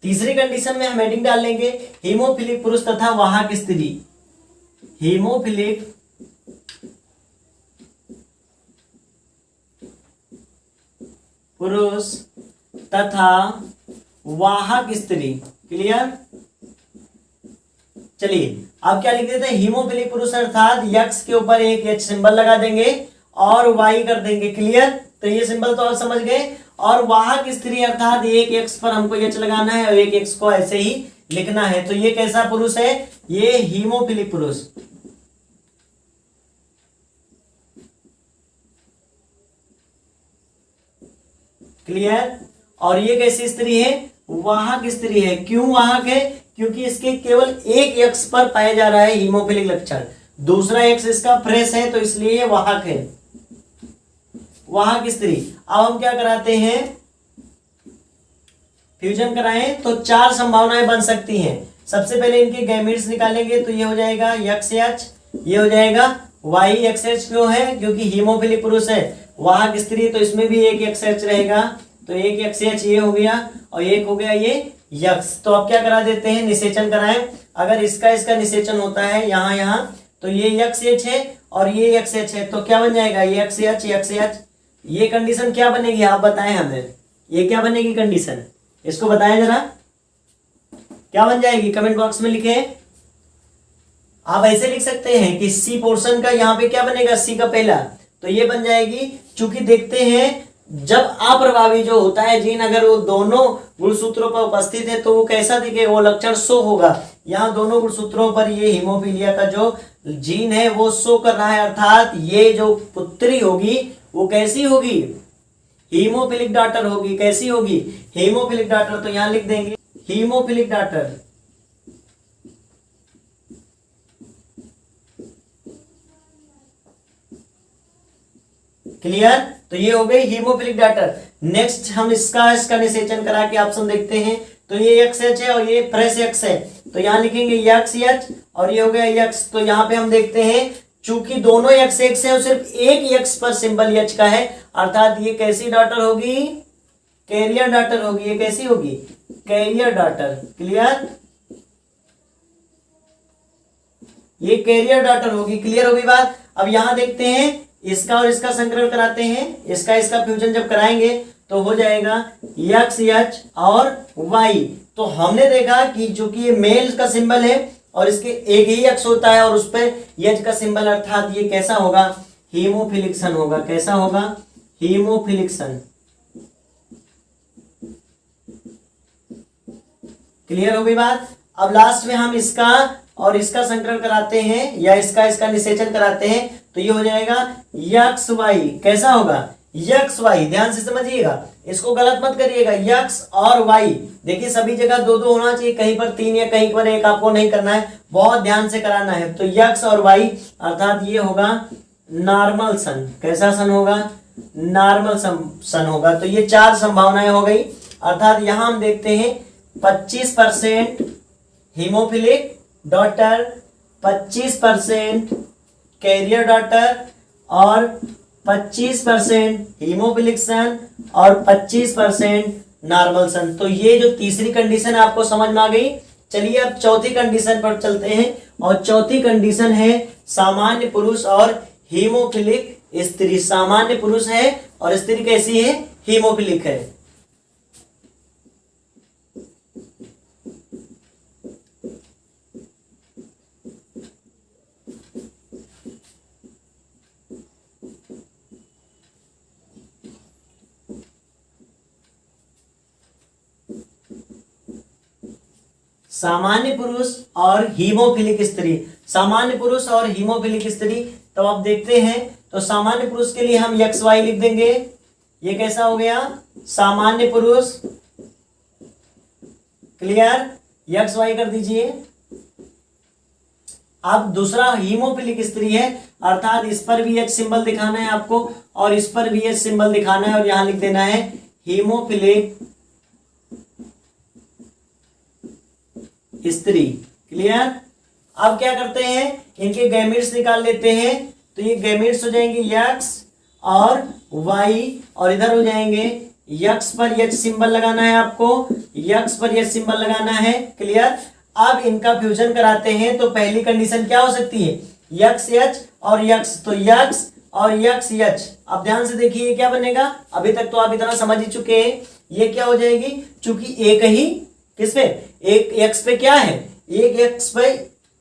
तीसरी कंडीशन में हम हेडिंग डाल लेंगे हीमोफिलिक पुरुष तथा वाहक स्त्री। हीमोफिलिक पुरुष तथा वाहक स्त्री। क्लियर। चलिए अब क्या लिख देते हैं, हीमोफिलिक पुरुष अर्थात यक्स के ऊपर एक एच सिंबल लगा देंगे और वाई कर देंगे। क्लियर, तो ये सिंबल तो आप समझ गए। और वाहक स्त्री अर्थात एक एक्स पर हमको एच लगाना है और एक एक्स को ऐसे ही लिखना है। तो ये कैसा पुरुष है, ये हीमोफिलिक पुरुष। क्लियर। और ये कैसी स्त्री है, वाहक स्त्री है। क्यों वाहक है, क्योंकि इसके केवल एक एक्स पर पाया जा रहा है हीमोफिलिक लक्षण, दूसरा एक्स इसका फ्रेश है, तो इसलिए ये वाहक है, वाहक स्त्री। अब हम क्या कराते हैं, फ्यूजन कराएं तो चार संभावनाएं बन सकती हैं। सबसे पहले इनके गैमेट्स निकालेंगे तो ये हो जाएगा एक्स एच, ये हो जाएगा वाई एक्स एच। क्यों है, क्योंकि हीमोफिलिक पुरुष है, वाहक स्त्री, तो इसमें भी एक एक्स एच रहेगा। तो एक एक्स एच ये हो गया और एक हो गया ये यक्स। तो अब क्या करा देते हैं, निषेचन कराएं। अगर इसका इसका निषेचन होता है यहाँ यहाँ, तो ये यक्स एच है और ये एक्स एच है, तो क्या बन जाएगा, ये एक्स एच एक्स एच। ये कंडीशन क्या बनेगी, आप बताएं हमें, ये क्या बनेगी कंडीशन, इसको बताएं जरा, क्या बन जाएगी, कमेंट बॉक्स में लिखें। आप ऐसे लिख सकते हैं कि सी पोर्शन का यहाँ पे क्या बनेगा, सी का पहला, तो ये बन जाएगी। चूंकि देखते हैं जब अप्रभावी जो होता है जीन, अगर वो दोनों गुणसूत्रों पर उपस्थित है तो वो कैसा दिखेगा, वो लक्षण शो होगा। यहाँ दोनों गुणसूत्रों पर ये हीमोफिलिया का जो जीन है वो शो कर रहा है, अर्थात ये जो पुत्री होगी वो कैसी होगी, हीमोफिलिक डॉटर होगी। कैसी होगी? Haemophilic daughter. तो यहां लिख देंगे हीमोफिलिक डॉटर। क्लियर? तो ये हो गई हीमोफिलिक डॉटर। नेक्स्ट हम इसका निषेचन करा के ऑप्शन देखते हैं। तो ये एक्स एच है और ये फ्रेश एक्स है, तो यहां लिखेंगे एक्स एच और ये हो गया एक्स। तो यहां पे हम देखते हैं चूंकि दोनों एक्स एक्स है और सिर्फ एक एक्स पर सिंबल एच का है, अर्थात ये कैसी डॉटर होगी? कैरियर डॉटर होगी। ये कैसी होगी? Carrier daughter. क्लियर? ये कैरियर डॉटर होगी। क्लियर होगी बात? अब यहां देखते हैं इसका और इसका संकरण कराते हैं। इसका फ्यूजन जब कराएंगे तो हो जाएगा एक्स एच और वाई। तो हमने देखा कि जो कि ये मेल का सिंबल है और इसके एक ही एक्स होता है और उस पर एच का सिंबल, अर्थात ये कैसा होगा? हीमोफिलिक सन होगा। कैसा होगा? हीमोफिलिक सन। क्लियर हो गई बात? अब लास्ट में हम इसका और इसका संकरण कराते हैं या इसका निषेचन कराते हैं, तो ये हो जाएगा यक्स वाई। कैसा होगा? X Y. ध्यान से समझिएगा, इसको गलत मत करिएगा। यक्स और वाई, देखिए सभी जगह दो दो होना चाहिए, कहीं पर तीन या कहीं पर एक आपको नहीं करना है, बहुत ध्यान से कराना है। तो यक्स और वाई अर्थात ये होगा नॉर्मल सन। कैसा सन होगा? नॉर्मल सन होगा। तो ये चार संभावनाएं हो गई, अर्थात यहां हम देखते हैं 25% हीमोफिलिक डॉटर, 25% कैरियर डॉटर और 25% हीमोफिलिक सन और 25% नॉर्मल सन। तो ये जो तीसरी कंडीशन है आपको समझ में आ गई। चलिए अब चौथी कंडीशन पर चलते हैं और चौथी कंडीशन है सामान्य पुरुष और हीमोफिलिक स्त्री। सामान्य पुरुष है और स्त्री कैसी है? हीमोफिलिक है। सामान्य पुरुष और हीमोफिलिक स्त्री। सामान्य पुरुष और हीमोफिलिक स्त्री, तो आप देखते हैं तो सामान्य पुरुष के लिए हम एक्स वाई लिख देंगे। ये कैसा हो गया? सामान्य पुरुष। क्लियर? एक्स वाई कर दीजिए। अब दूसरा हीमोफिलिक स्त्री है, अर्थात इस पर भी एच सिंबल दिखाना है आपको और इस पर भी एच सिंबल दिखाना है और यहां लिख देना है हीमोफिलिक स्त्री। क्लियर? अब क्या करते हैं? इनके गैमेट्स निकाल लेते हैं। तो ये गैमेट्स हो जाएंगे एक्स और वाई और इधर हो जाएंगे एक्स पर एच सिंबल लगाना है आपको, एक्स पर एच सिंबल लगाना है। क्लियर? अब इनका फ्यूजन कराते हैं तो पहली कंडीशन क्या हो सकती है? एक्स एच और एक्स। तो एक्स और एक्स एच। अब ध्यान से देखिए क्या बनेगा। अभी तक तो आप इतना समझ ही चुके हैं। ये क्या हो जाएगी? चूंकि एक ही किस पे? एक एक्स पे क्या है? एक एक्स पे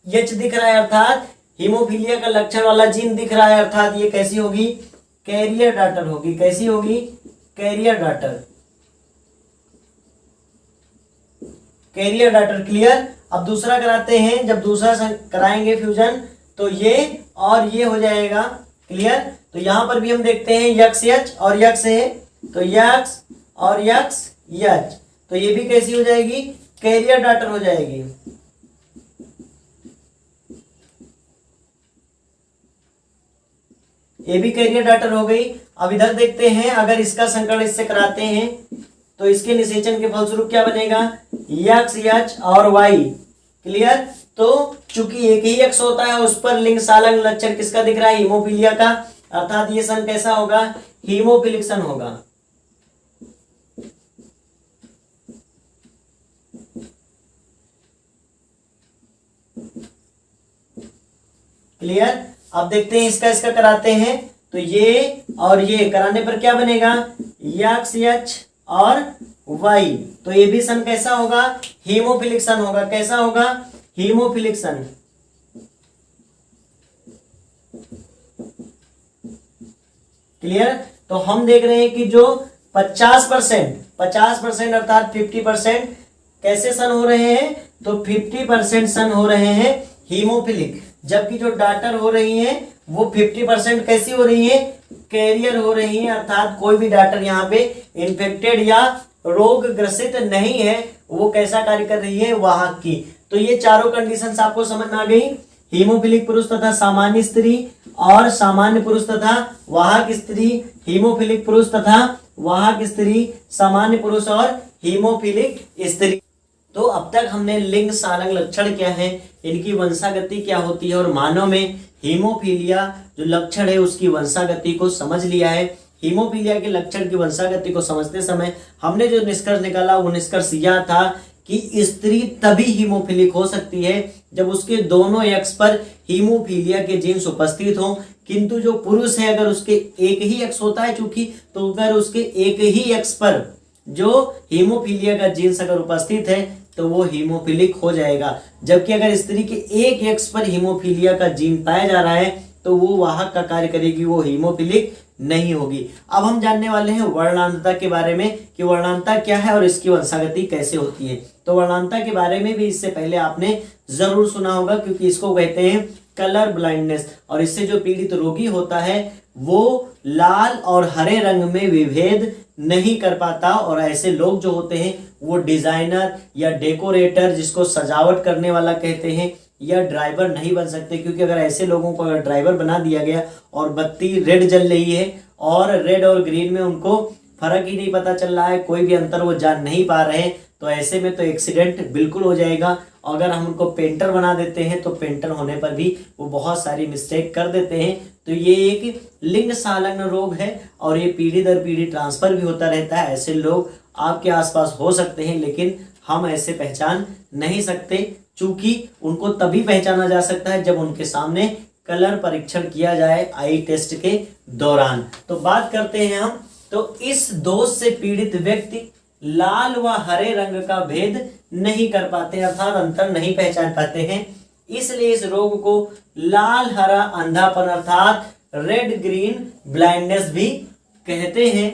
एच दिख रहा है, अर्थात हीमोफीलिया का लक्षण वाला जीन दिख रहा है, अर्थात ये कैसी होगी? कैरियर डॉटर होगी। कैसी होगी? Carrier daughter. Carrier daughter. Clear? अब दूसरा कराते हैं। जब दूसरा कराएंगे फ्यूजन तो ये और ये हो जाएगा। क्लियर? तो यहां पर भी हम देखते हैं यक्स एच और यक्स है, तो यक्स और यक्स एच। तो ये भी कैसी हो जाएगी? कैरियर डॉटर हो जाएगी। ये भी कैरियर डॉटर हो गई। अब इधर देखते हैं, अगर इसका संकरण इससे कराते हैं तो इसके निषेचन के फलस्वरूप क्या बनेगा? एक्स एच और वाई। क्लियर? तो चूंकि एक ही एक्स होता है उस पर लिंग सालंग लक्षण किसका दिख रहा है? हीमोफीलिया का, अर्थात ये सन कैसा होगा? हीमोफिलिक सन होगा। क्लियर? अब देखते हैं इसका कराते हैं तो ये और ये कराने पर क्या बनेगा? एक्स एच और वाई। तो ये भी सन कैसा होगा? हीमोफिलिक सन होगा। कैसा होगा? हीमोफिलिक सन। क्लियर? तो हम देख रहे हैं कि जो 50% अर्थात 50% कैसे सन हो रहे हैं? तो 50% सन हो रहे हैं हीमोफिलिक, जबकि जो डॉटर हो रही हैं वो 50% कैसी हो रही है, कैरियर हो रही है, अर्थात कोई भी डॉटर यहाँ पे इन्फेक्टेड या रोग ग्रसित नहीं है, वो कैसा कार्य कर रही है, वाहक की। तो ये चारों कंडीशंस आपको समझ में आ गई, हीमोफिलिक पुरुष तथा सामान्य स्त्री और सामान्य पुरुष तथा वाहक स्त्री, हीमोफिलिक पुरुष तथा वाहक स्त्री, सामान्य पुरुष और हीमोफिलिक स्त्री। तो अब तक हमने लिंग सालंग लक्षण क्या है, इनकी वंशागति क्या होती है और मानव में हीमोफीलिया जो लक्षण है उसकी वंशागति को समझ लिया है। हीमोफीलिया के लक्षण की वंशागति को समझते समय हमने जो निष्कर्ष निकाला वो निष्कर्ष यह था कि स्त्री तभी हीमोफिलिक हो सकती है जब उसके दोनों एक्स पर हीमोफीलिया के जीन्स उपस्थित हों, किंतु जो पुरुष है अगर उसके एक ही एक्स होता है चूंकि, तो अगर उसके एक ही एक्स पर जो हीमोफीलिया का जीन्स अगर उपस्थित है तो वो हीमोफिलिक हो जाएगा। जबकि अगर स्त्री के एक एक्स पर हीमोफीलिया का जीन पाया जा रहा है तो वो वाहक का कार्य करेगी, वो हीमोफिलिक नहीं होगी। अब हम जानने वाले हैं वर्णांतता के बारे में कि वर्णांतता क्या है और इसकी वंशागति कैसे होती है। तो वर्णांतता के बारे में भी इससे पहले आपने जरूर सुना होगा, क्योंकि इसको कहते हैं कलर ब्लाइंडनेस, और इससे जो पीड़ित रोगी होता है वो लाल और हरे रंग में विभेद नहीं कर पाता, और ऐसे लोग जो होते हैं वो डिजाइनर या डेकोरेटर, जिसको सजावट करने वाला कहते हैं, या ड्राइवर नहीं बन सकते। क्योंकि अगर ऐसे लोगों को अगर ड्राइवर बना दिया गया और बत्ती रेड जल रही है और रेड और ग्रीन में उनको फर्क ही नहीं पता चल रहा है, कोई भी अंतर वो जान नहीं पा रहे हैं, तो ऐसे में तो एक्सीडेंट बिल्कुल हो जाएगा। अगर हम उनको पेंटर बना देते हैं तो पेंटर होने पर भी वो बहुत सारी मिस्टेक कर देते हैं। तो ये एक लिंग संलग्न रोग है और ये पीढ़ी दर पीढ़ी ट्रांसफर भी होता रहता है। ऐसे लोग आपके आसपास हो सकते हैं, लेकिन हम ऐसे पहचान नहीं सकते, चूंकि उनको तभी पहचाना जा सकता है जब उनके सामने कलर परीक्षण किया जाए आई टेस्ट के दौरान। तो बात करते हैं हम, तो इस दोष से पीड़ित व्यक्ति लाल व हरे रंग का भेद नहीं कर पाते, अर्थात अंतर नहीं पहचान पाते हैं। इसलिए इस रोग को लाल हरा अंधापन अर्थात रेड ग्रीन ब्लाइंडनेस भी कहते हैं।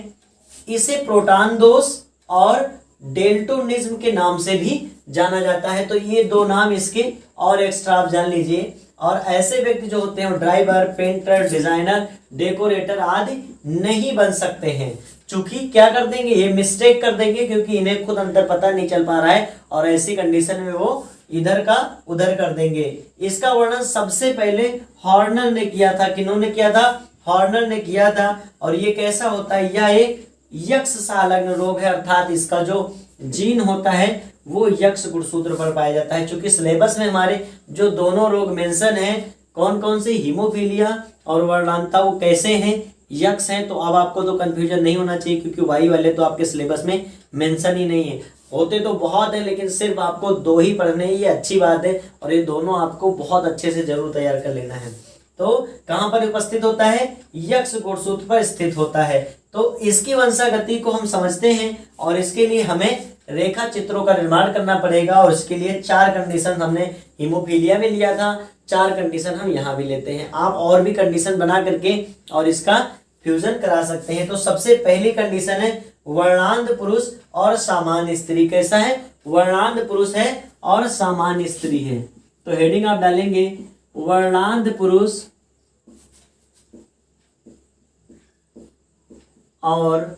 इसे प्रोटॉन दोष और डेल्टोनिज्म के नाम से भी जाना जाता है। तो ये दो नाम इसके और एक्स्ट्रा आप जान लीजिए। और ऐसे व्यक्ति जो होते हैं ड्राइवर, पेंटर, डिजाइनर, डेकोरेटर आदि नहीं बन सकते हैं, चूंकि क्या कर देंगे, ये मिस्टेक कर देंगे, क्योंकि इन्हें खुद अंदर पता नहीं चल पा रहा है और ऐसी कंडीशन में वो इधर का उधर कर देंगे। इसका वर्णन सबसे पहले हॉर्नर ने किया था। किन्होंने किया था? हॉर्नर ने किया था। और ये कैसा होता है? यह एक यक्ष संलग्न रोग है, अर्थात इसका जो जीन होता है वो यक्ष गुणसूत्र पर पाया जाता है। चूंकि सिलेबस में हमारे जो दोनों रोग मेंशन है, कौन कौन से, हीमोफीलिया और वर्णांतता, वो कैसे हैं, यक्ष हैं। तो अब आपको तो कंफ्यूजन नहीं होना चाहिए, क्योंकि वाई वाले तो आपके सिलेबस में मेंशन ही नहीं है। होते तो बहुत है, लेकिन सिर्फ आपको दो ही पढ़ने, ये अच्छी बात है, और ये दोनों आपको बहुत अच्छे से जरूर तैयार कर लेना है। तो कहां पर उपस्थित होता है? यक्ष गुणसूत्र पर स्थित होता है। तो इसकी वंशागति को हम समझते हैं और इसके लिए हमें रेखा चित्रों का निर्माण करना पड़ेगा। और इसके लिए 4 कंडीशन हमने हीमोफीलिया में लिया था, 4 कंडीशन हम यहाँ भी लेते हैं। आप और भी कंडीशन बना करके और इसका फ्यूजन करा सकते हैं। तो सबसे पहली कंडीशन है वर्णांध पुरुष और सामान्य स्त्री। कैसा है? वर्णांध पुरुष है और सामान्य स्त्री है। तो हेडिंग आप डालेंगे वर्णांध पुरुष और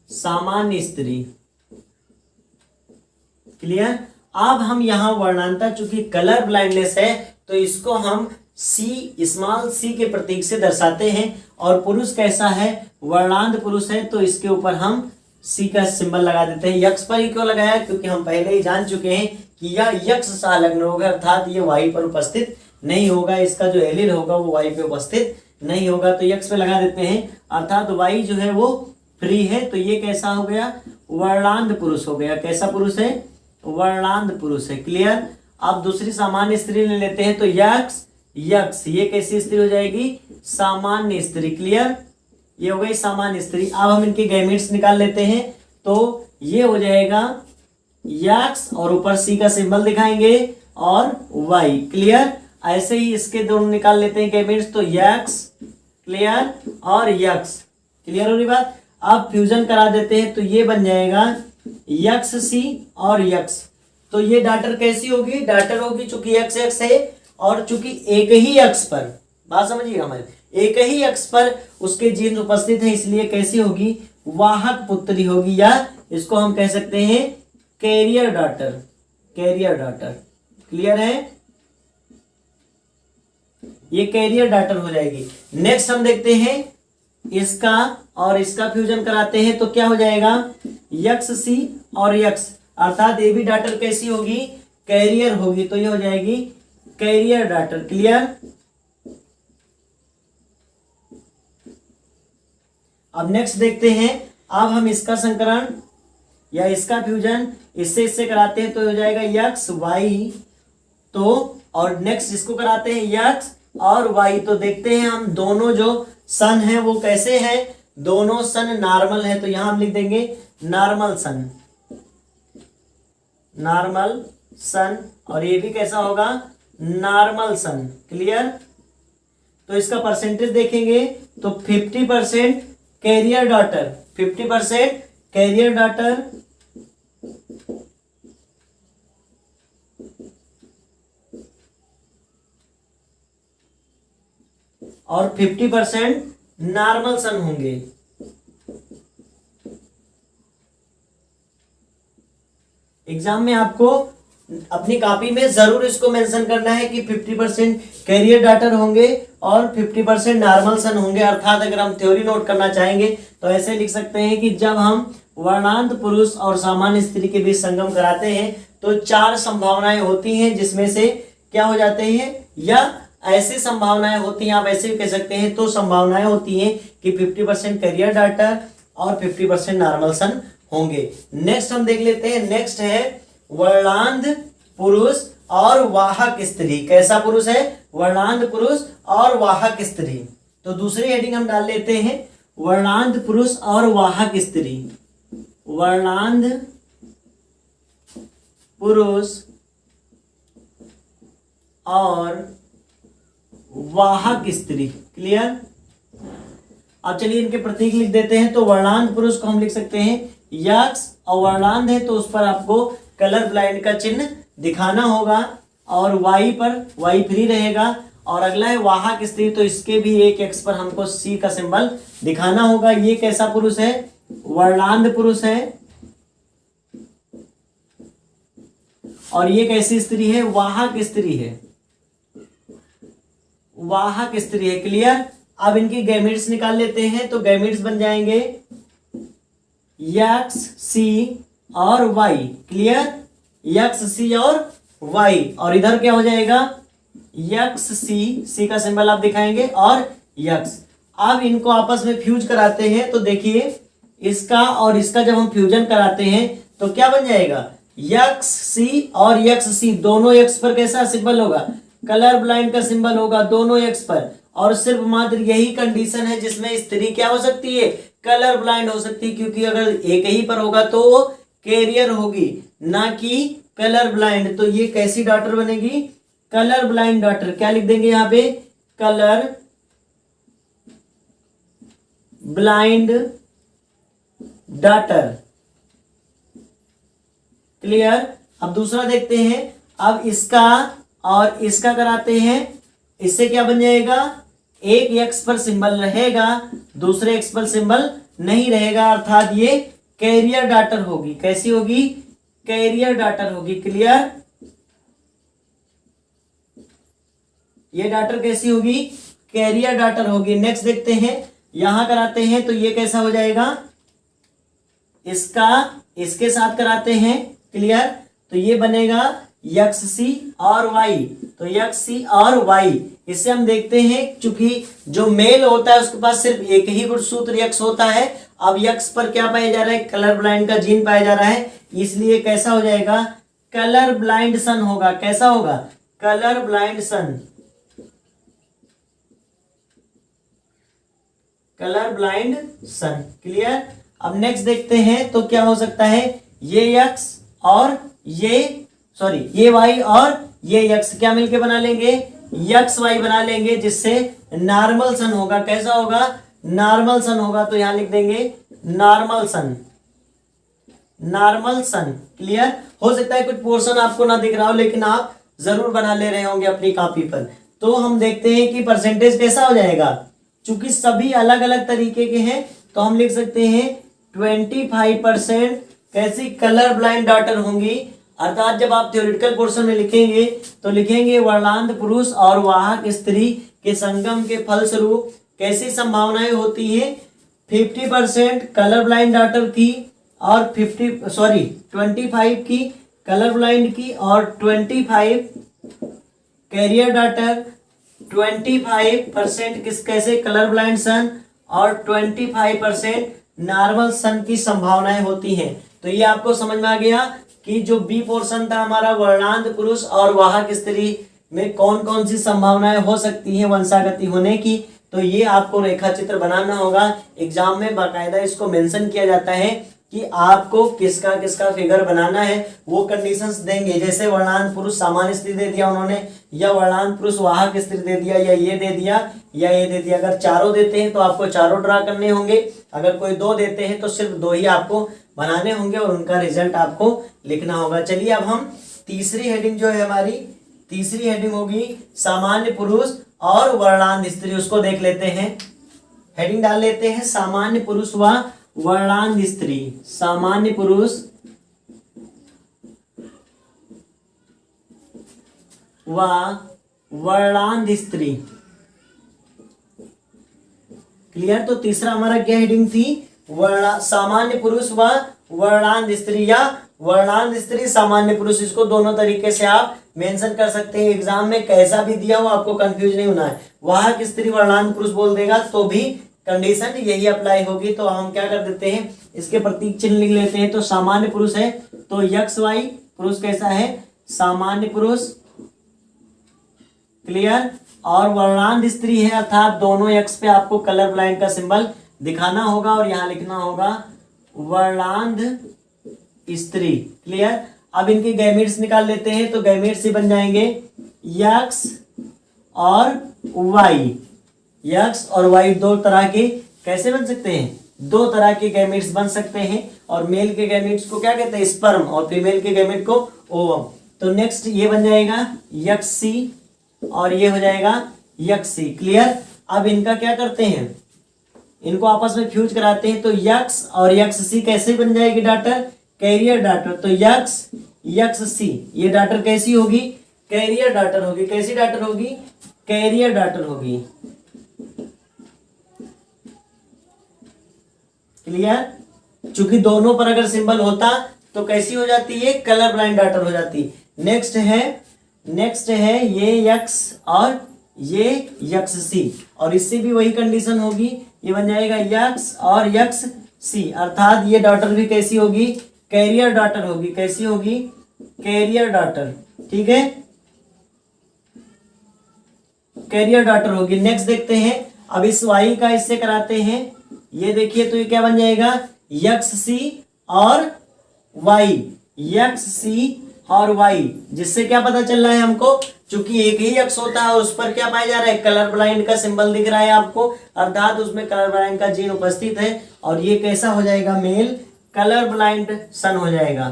सामान्य स्त्री। क्लियर? अब हम यहां वर्णांतता, चूंकि कलर ब्लाइंडनेस है तो इसको हम सी, स्मॉल सी के प्रतीक से दर्शाते हैं। और पुरुष कैसा है? वर्णांध पुरुष है, तो इसके ऊपर हम सी का सिंबल लगा देते हैं। यक्ष पर ही क्यों लगाया? क्योंकि हम पहले ही जान चुके हैं कि यह यक्ष संलग्न रोग है, अर्थात ये वाई पर उपस्थित नहीं होगा। इसका जो एलील होगा वो वाई पे उपस्थित नहीं होगा, तो यक्ष पे लगा देते हैं। अर्थात वाई जो है वो फ्री है, तो ये कैसा हो गया? वर्णांध पुरुष हो गया। कैसा पुरुष है? वर्णांध पुरुष है। क्लियर? अब दूसरी सामान्य स्त्री ले लेते हैं, तो यक्ष यक्ष, ये कैसी स्त्री हो जाएगी? सामान्य स्त्री। क्लियर? ये हो गई सामान्य स्त्री। अब हम इनके गैमेट्स निकाल लेते हैं, तो ये हो जाएगा यक्ष और ऊपर सी का सिंबल दिखाएंगे और वाई। क्लियर? ऐसे ही इसके दोनों निकाल लेते हैं गैमेट्स, तो यक्ष, क्लियर, और यक्ष। क्लियर हो रही बात? अब फ्यूजन करा देते हैं, तो ये बन जाएगा यक्ष सी और यक्ष। तो ये डाटर कैसी होगी? डाटर होगी चूंकि एक्स एक्स है और चूंकि एक ही अक्ष पर बात समझिएगा हमारे, एक ही अक्ष पर उसके जीन उपस्थित है, इसलिए कैसी होगी, वाहक पुत्री होगी, या इसको हम कह सकते हैं carrier daughter, carrier daughter. Clear है, ये कैरियर डॉटर हो जाएगी। नेक्स्ट हम देखते हैं इसका और इसका फ्यूजन कराते हैं तो क्या हो जाएगा, यक्स सी और यक्स, अर्थात ये भी डॉटर कैसी होगी, कैरियर होगी, तो ये हो जाएगी कैरियर डॉटर। क्लियर। अब नेक्स्ट देखते हैं, अब हम इसका संकरण या इसका फ्यूजन इससे कराते हैं तो हो जाएगा यक्स वाई, तो और नेक्स्ट इसको कराते हैं यक्स और वाई, तो देखते हैं हम दोनों जो सन है वो कैसे हैं, दोनों सन नॉर्मल है, तो यहां हम लिख देंगे नॉर्मल सन, नॉर्मल सन, और ये भी कैसा होगा, नॉर्मल सन। क्लियर। तो इसका परसेंटेज देखेंगे तो 50% कैरियर डॉटर, 50% कैरियर डॉटर और 50% नॉर्मल सन होंगे। एग्जाम में आपको अपनी कॉपी में जरूर इसको मेंशन करना है कि 50% कैरियर डॉटर होंगे और 50% नॉर्मल सन होंगे। अर्थात अगर हम थ्योरी नोट करना चाहेंगे तो ऐसे लिख सकते हैं कि जब हम वर्णांत पुरुष और सामान्य स्त्री के बीच संगम कराते हैं तो 4 संभावनाएं होती हैं, जिसमें से क्या हो जाते हैं, या ऐसी संभावनाएं होती हैं, आप ऐसे भी कह सकते हैं, तो संभावनाएं होती हैं कि 50% कैरियर डॉटर और 50% नॉर्मल सन होंगे। नेक्स्ट हम देख लेते हैं, नेक्स्ट है वर्णांध पुरुष और वाहक स्त्री। कैसा पुरुष है, वर्णांध पुरुष और वाहक स्त्री। तो दूसरी हेडिंग हम डाल लेते हैं, वर्णांध पुरुष और वाहक स्त्री, वर्णांध पुरुष और वाहक स्त्री। क्लियर। अब चलिए इनके प्रतीक लिख देते हैं। तो वर्णांध पुरुष को हम लिख सकते हैं यक्स, और वर्णांध है तो उस पर आपको कलर ब्लाइंड का चिन्ह दिखाना होगा, और वाई पर वाई फ्री रहेगा। और अगला है वाहक स्त्री, तो इसके भी एक एक्स पर हमको सी का सिंबल दिखाना होगा। ये कैसा पुरुष है, वर्णांध पुरुष है, और ये कैसी स्त्री है, वाहक स्त्री है, वाहक स्त्री है। क्लियर। अब इनकी गैमेट्स निकाल लेते हैं, तो गैमेट्स बन जाएंगे यक्स सी और वाई। क्लियर। यक्स सी और वाई, और इधर क्या हो जाएगा, यक्स सी का सिंबल आप दिखाएंगे और यक्स। अब इनको आपस में फ्यूज कराते हैं, तो देखिए इसका और इसका जब हम फ्यूजन कराते हैं तो क्या बन जाएगा, यक्स सी और यक्स सी, दोनों यक्स पर कैसा सिंबल होगा, कलर ब्लाइंड का सिंबल होगा दोनों यक्स पर। और सिर्फ मात्र यही कंडीशन है जिसमें स्त्री क्या हो सकती है, कलर ब्लाइंड हो सकती है, क्योंकि अगर एक ही पर होगा तो वो कैरियर होगी, ना कि कलर ब्लाइंड। तो ये कैसी डॉटर बनेगी, कलर ब्लाइंड डॉटर। क्या लिख देंगे यहाँ पे, कलर ब्लाइंड डॉटर। क्लियर। अब दूसरा देखते हैं, अब इसका और इसका कराते हैं, इससे क्या बन जाएगा, एक एक्स पर सिंबल रहेगा, दूसरे एक्स पर सिंबल नहीं रहेगा, अर्थात ये कैरियर डॉटर होगी। कैसी होगी, कैरियर डॉटर होगी। क्लियर। ये डॉटर कैसी होगी, कैरियर डॉटर होगी। नेक्स्ट देखते हैं, यहां कराते हैं तो ये कैसा हो जाएगा, इसका इसके साथ कराते हैं। क्लियर। तो ये बनेगा यक्स सी और वाई, तो यक्स सी और वाई। इससे हम देखते हैं चूंकि जो मेल होता है उसके पास सिर्फ एक ही गुणसूत्र यक्स होता है, अब यक्स पर क्या पाया जा रहा है, कलर ब्लाइंड का जीन पाया जा रहा है, इसलिए कैसा हो जाएगा, कलर ब्लाइंड सन होगा। कैसा होगा, कलर ब्लाइंड सन, कलर ब्लाइंड सन। क्लियर। अब नेक्स्ट देखते हैं, तो क्या हो सकता है, ये यक्स और ये वाई और ये यक्स क्या मिलके बना लेंगे, यक्स वाई बना लेंगे, जिससे नॉर्मल सन होगा। कैसा होगा, नॉर्मल सन होगा। तो यहां लिख देंगे नॉर्मल सन, नॉर्मल सन। क्लियर। हो सकता है कुछ पोर्शन आपको ना दिख रहा हो, लेकिन आप जरूर बना ले रहे होंगे अपनी कॉपी पर। तो हम देखते हैं कि परसेंटेज कैसा हो जाएगा। चूंकि सभी अलग अलग तरीके के हैं तो हम लिख सकते हैं 25% कैसी कलर ब्लाइंड डॉटर होंगी। अर्थात जब आप थ्योरेटिकल पोर्शन में लिखेंगे तो लिखेंगे वर्णांध पुरुष और वाहक स्त्री के संगम के फलस्वरूप कैसी संभावनाएं होती हैं। 50% कलर ब्लाइंड डॉटर की और 25 की कलर ब्लाइंड की और 25 कैरियर डॉटर, 25% कैसे कलर ब्लाइंड सन और 25% नॉर्मल सन की संभावनाएं होती हैं। तो ये आपको समझ में आ गया कि जो बी पोर्शन था हमारा वर्णांध पुरुष और वाहक स्त्री में कौन कौन सी संभावनाएं हो सकती हैं वंशागति होने की। तो ये आपको रेखा चित्र बनाना होगा। एग्जाम में बाकायदा इसको मेंशन किया जाता है कि आपको किसका किसका फिगर बनाना है। वो कंडीशंस देंगे, जैसे वर्णांध पुरुष सामान्य स्त्री दे दिया उन्होंने, या वर्णांध पुरुष वाहक स्त्री दे दिया, या ये दे दिया या ये दे दिया। अगर चारों देते हैं तो आपको चारों ड्रा करने होंगे, अगर कोई दो देते हैं तो सिर्फ दो ही आपको बनाने होंगे और उनका रिजल्ट आपको लिखना होगा। चलिए अब हम तीसरी हेडिंग जो है हमारी, तीसरी हेडिंग होगी सामान्य पुरुष और वर्णांध स्त्री, उसको देख लेते हैं। हेडिंग डाल लेते हैं सामान्य पुरुष व वर्णांध स्त्री। सामान्य पुरुष व वर्णांध स्त्री। क्लियर। तो तीसरा हमारा क्या हेडिंग थी, सामान्य पुरुष व वर्णांध स्त्री या वर्णांध स्त्री सामान्य पुरुष। इसको दोनों तरीके से आप मेंशन कर सकते हैं। एग्जाम में कैसा भी दिया हो आपको कंफ्यूज नहीं होना है। वाहक स्त्री वर्णांध पुरुष बोल देगा तो भी कंडीशन यही अप्लाई होगी। तो हम क्या कर देते हैं, इसके प्रतीक चिन्ह लिख लेते हैं। तो सामान्य पुरुष है तो यक्स वाई, पुरुष कैसा है सामान्य पुरुष। क्लियर। और वर्णांध स्त्री है अर्थात दोनों यक्स पे आपको कलर ब्लाइंड का सिंबल दिखाना होगा और यहाँ लिखना होगा वर्णांध स्त्री। क्लियर। अब इनके गैमेट्स निकाल लेते हैं। तो गैमेट्स ही बन जाएंगे यक्स और वाई। यक्स और वाई दो तरह के कैसे बन सकते हैं, दो तरह के गैमेट्स बन सकते हैं। और मेल के गैमेट्स को क्या कहते हैं स्पर्म और फीमेल के गैमेट को ओवम। तो नेक्स्ट ये बन जाएगा यक्स सी और ये हो जाएगा यक्स सी। क्लियर। अब इनका क्या करते हैं, इनको आपस में फ्यूज कराते हैं। तो यक्स और यक्स सी कैसे बन जाएगी डॉटर, कैरियर डॉटर। तो यक्स यक्स सी ये डॉटर कैसी होगी, कैरियर डॉटर होगी। कैसी डॉटर होगी, कैरियर डॉटर होगी। क्लियर। चूंकि दोनों पर अगर सिंबल होता तो कैसी हो जाती है, कलर ब्लाइंड डॉटर हो जाती। नेक्स्ट है ये यक्स और ये यक्स सी और इससे भी वही कंडीशन होगी। ये बन जाएगा यक्स और यक्स सी अर्थात ये डॉटर भी कैसी होगी, कैरियर डॉटर होगी। कैसी होगी, कैरियर डॉटर। ठीक है, कैरियर डॉटर होगी। नेक्स्ट देखते हैं। अब इस वाई का इससे कराते हैं। ये देखिए तो ये क्या बन जाएगा यक्स सी और वाई, यक्स सी और वाई। जिससे क्या पता चल रहा है हमको, चूंकि एक ही यक्स होता है और उस पर क्या पाया जा रहा है, कलर ब्लाइंड का सिंबल दिख रहा है आपको, अर्थात उसमें कलर ब्लाइंड का जीन उपस्थित है। और ये कैसा हो जाएगा, मेल कलर ब्लाइंड सन हो जाएगा,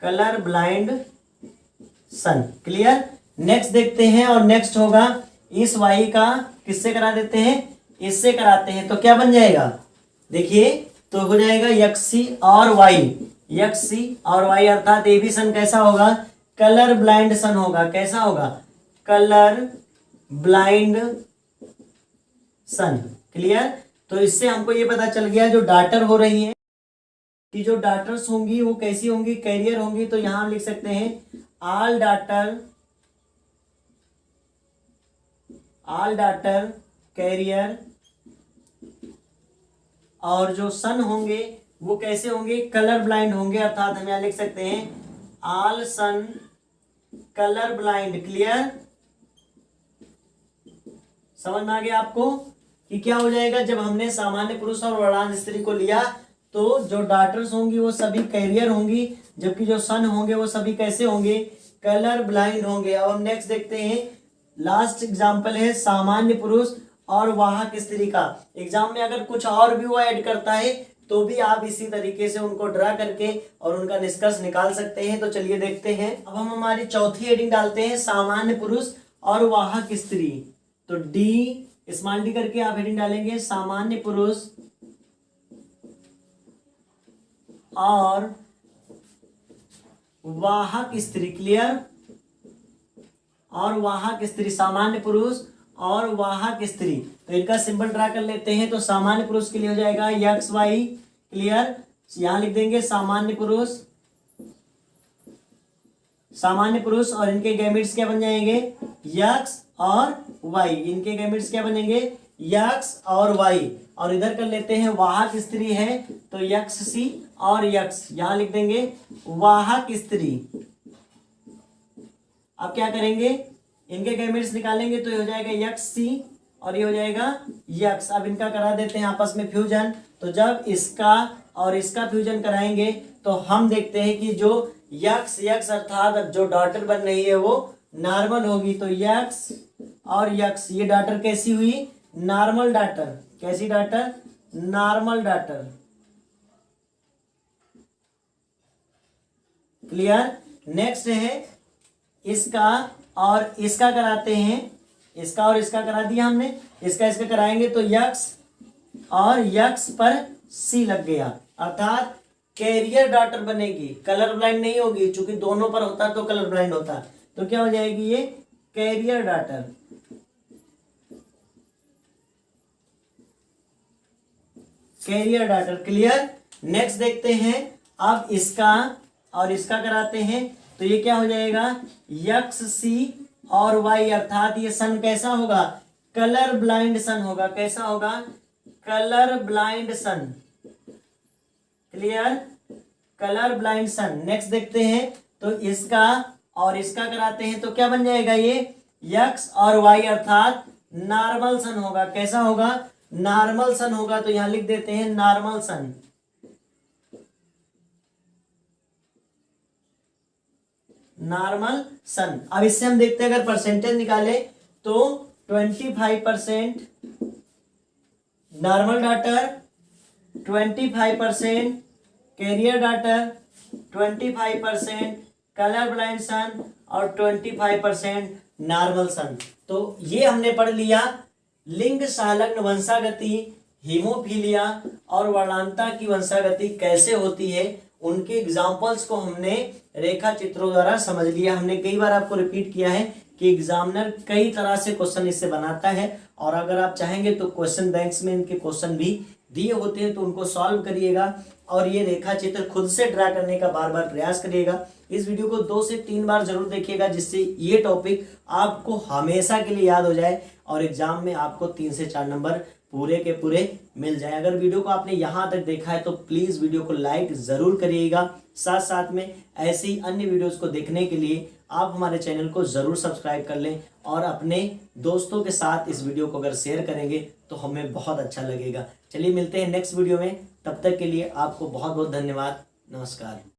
कलर ब्लाइंड सन। क्लियर। नेक्स्ट देखते हैं। और नेक्स्ट होगा इस वाई का किससे करा देते हैं, इससे कराते हैं। तो क्या बन जाएगा, देखिए तो हो जाएगा यक्सी और वाई, यक्सी और वाई अर्थात ए बी सन कैसा होगा, कलर ब्लाइंड सन होगा। कैसा होगा, कलर ब्लाइंड सन। क्लियर। तो इससे हमको ये पता चल गया जो डॉटर हो रही है कि जो डॉटर्स होंगी वो कैसी होंगी, कैरियर होंगी। तो यहां हम लिख सकते हैं ऑल डॉटर कैरियर। और जो सन होंगे वो कैसे होंगे, कलर ब्लाइंड होंगे अर्थात हम यहां लिख सकते हैं ऑल सन कलर ब्लाइंड। क्लियर। समझ में आ गया आपको कि क्या हो जाएगा, जब हमने सामान्य पुरुष और वर्णांध स्त्री को लिया तो जो डॉटर्स होंगी वो सभी कैरियर होंगी, जबकि जो सन होंगे वो सभी कैसे होंगे, कलर ब्लाइंड होंगे। अब हम नेक्स्ट देखते हैं। लास्ट एग्जाम्पल है सामान्य पुरुष और वाहक स्त्री का। एग्जाम में अगर कुछ और भी वो ऐड करता है तो भी आप इसी तरीके से उनको ड्रा करके और उनका निष्कर्ष निकाल सकते हैं। तो चलिए देखते हैं। अब हम हमारी चौथी हेडिंग डालते हैं, सामान्य पुरुष और वाहक स्त्री। तो डी, स्मॉल डी करके आप हेडिंग डालेंगे, सामान्य पुरुष और वाहक स्त्री। क्लियर? और वाहक स्त्री, सामान्य पुरुष और वाहक स्त्री। तो इनका सिंबल ड्रा कर लेते हैं। तो सामान्य पुरुष के लिए हो जाएगा यक्स वाई। क्लियर? यहां लिख देंगे सामान्य पुरुष, सामान्य पुरुष और इनके गैमेट्स क्या बन जाएंगे, यक्स और वाई। इनके गैमेट्स क्या बनेंगे, यक्स और वाई। और इधर कर लेते हैं वाहक स्त्री है तो यक्स सी और यक्स, यहां लिख देंगे वाहक स्त्री। अब क्या करेंगे, इनके गैमेट्स निकालेंगे तो ये हो जाएगा यक्स सी और ये हो जाएगा यक्स। अब इनका करा देते हैं आपस में फ्यूजन। तो जब इसका और इसका फ्यूजन कराएंगे तो हम देखते हैं कि जो यक्स यक्स अर्थात जो डॉटर बन रही है वो नॉर्मल होगी। तो यक्स और यक्स, ये डॉटर कैसी हुई, नॉर्मल डॉटर। कैसी daughter, normal daughter. Clear? Next है इसका और इसका कराते हैं, इसका और इसका करा दिया हमने, इसका इसका कराएंगे तो यक्स और यक्स पर सी लग गया, अर्थात कैरियर डॉटर बनेगी, कलर ब्लाइंड नहीं होगी। चूंकि दोनों पर होता तो कलर ब्लाइंड होता। तो क्या हो जाएगी ये, carrier daughter. Carrier daughter. Clear? Next देखते हैं। अब इसका और इसका कराते हैं तो ये क्या हो जाएगा, यक्स सी और वाई, अर्थात ये सन कैसा होगा, कलर ब्लाइंड सन होगा। कैसा होगा, कलर ब्लाइंड सन। क्लियर? कलर ब्लाइंड सन। नेक्स्ट देखते हैं। तो इसका और इसका कराते हैं तो क्या बन जाएगा, ये यक्स और वाई अर्थात नॉर्मल सन होगा। कैसा होगा, नॉर्मल सन होगा। तो यहां लिख देते हैं नॉर्मल सन। नॉर्मल सन। अब इससे हम देखते हैं अगर परसेंटेज निकाले तो 25% normal daughter, 25% carrier daughter, 25% colour blind son और 25% नॉर्मल सन। तो ये हमने पढ़ लिया लिंग संलग्न वंशागति, हीमोफीलिया और वर्णांता की वंशागति कैसे होती है। उनके एग्जाम्पल्स को हमने रेखा चित्रों द्वारा समझ लिया। हमने कई बार आपको रिपीट किया है कि एग्जामिनर कई तरह से क्वेश्चन इससे बनाता है और अगर आप चाहेंगे तो क्वेश्चन बैंक्स में इनके क्वेश्चन भी दिए होते हैं तो उनको सॉल्व करिएगा और ये रेखा चित्र खुद से ड्रा करने का बार बार प्रयास करिएगा। इस वीडियो को 2 से 3 बार जरूर देखिएगा जिससे ये टॉपिक आपको हमेशा के लिए याद हो जाए और एग्जाम में आपको 3 से 4 नंबर पूरे के पूरे मिल जाए। अगर वीडियो को आपने यहाँ तक देखा है तो प्लीज़ वीडियो को लाइक ज़रूर करिएगा। साथ साथ में ऐसे ही अन्य वीडियोस को देखने के लिए आप हमारे चैनल को ज़रूर सब्सक्राइब कर लें और अपने दोस्तों के साथ इस वीडियो को अगर शेयर करेंगे तो हमें बहुत अच्छा लगेगा। चलिए मिलते हैं नेक्स्ट वीडियो में, तब तक के लिए आपको बहुत बहुत धन्यवाद। नमस्कार।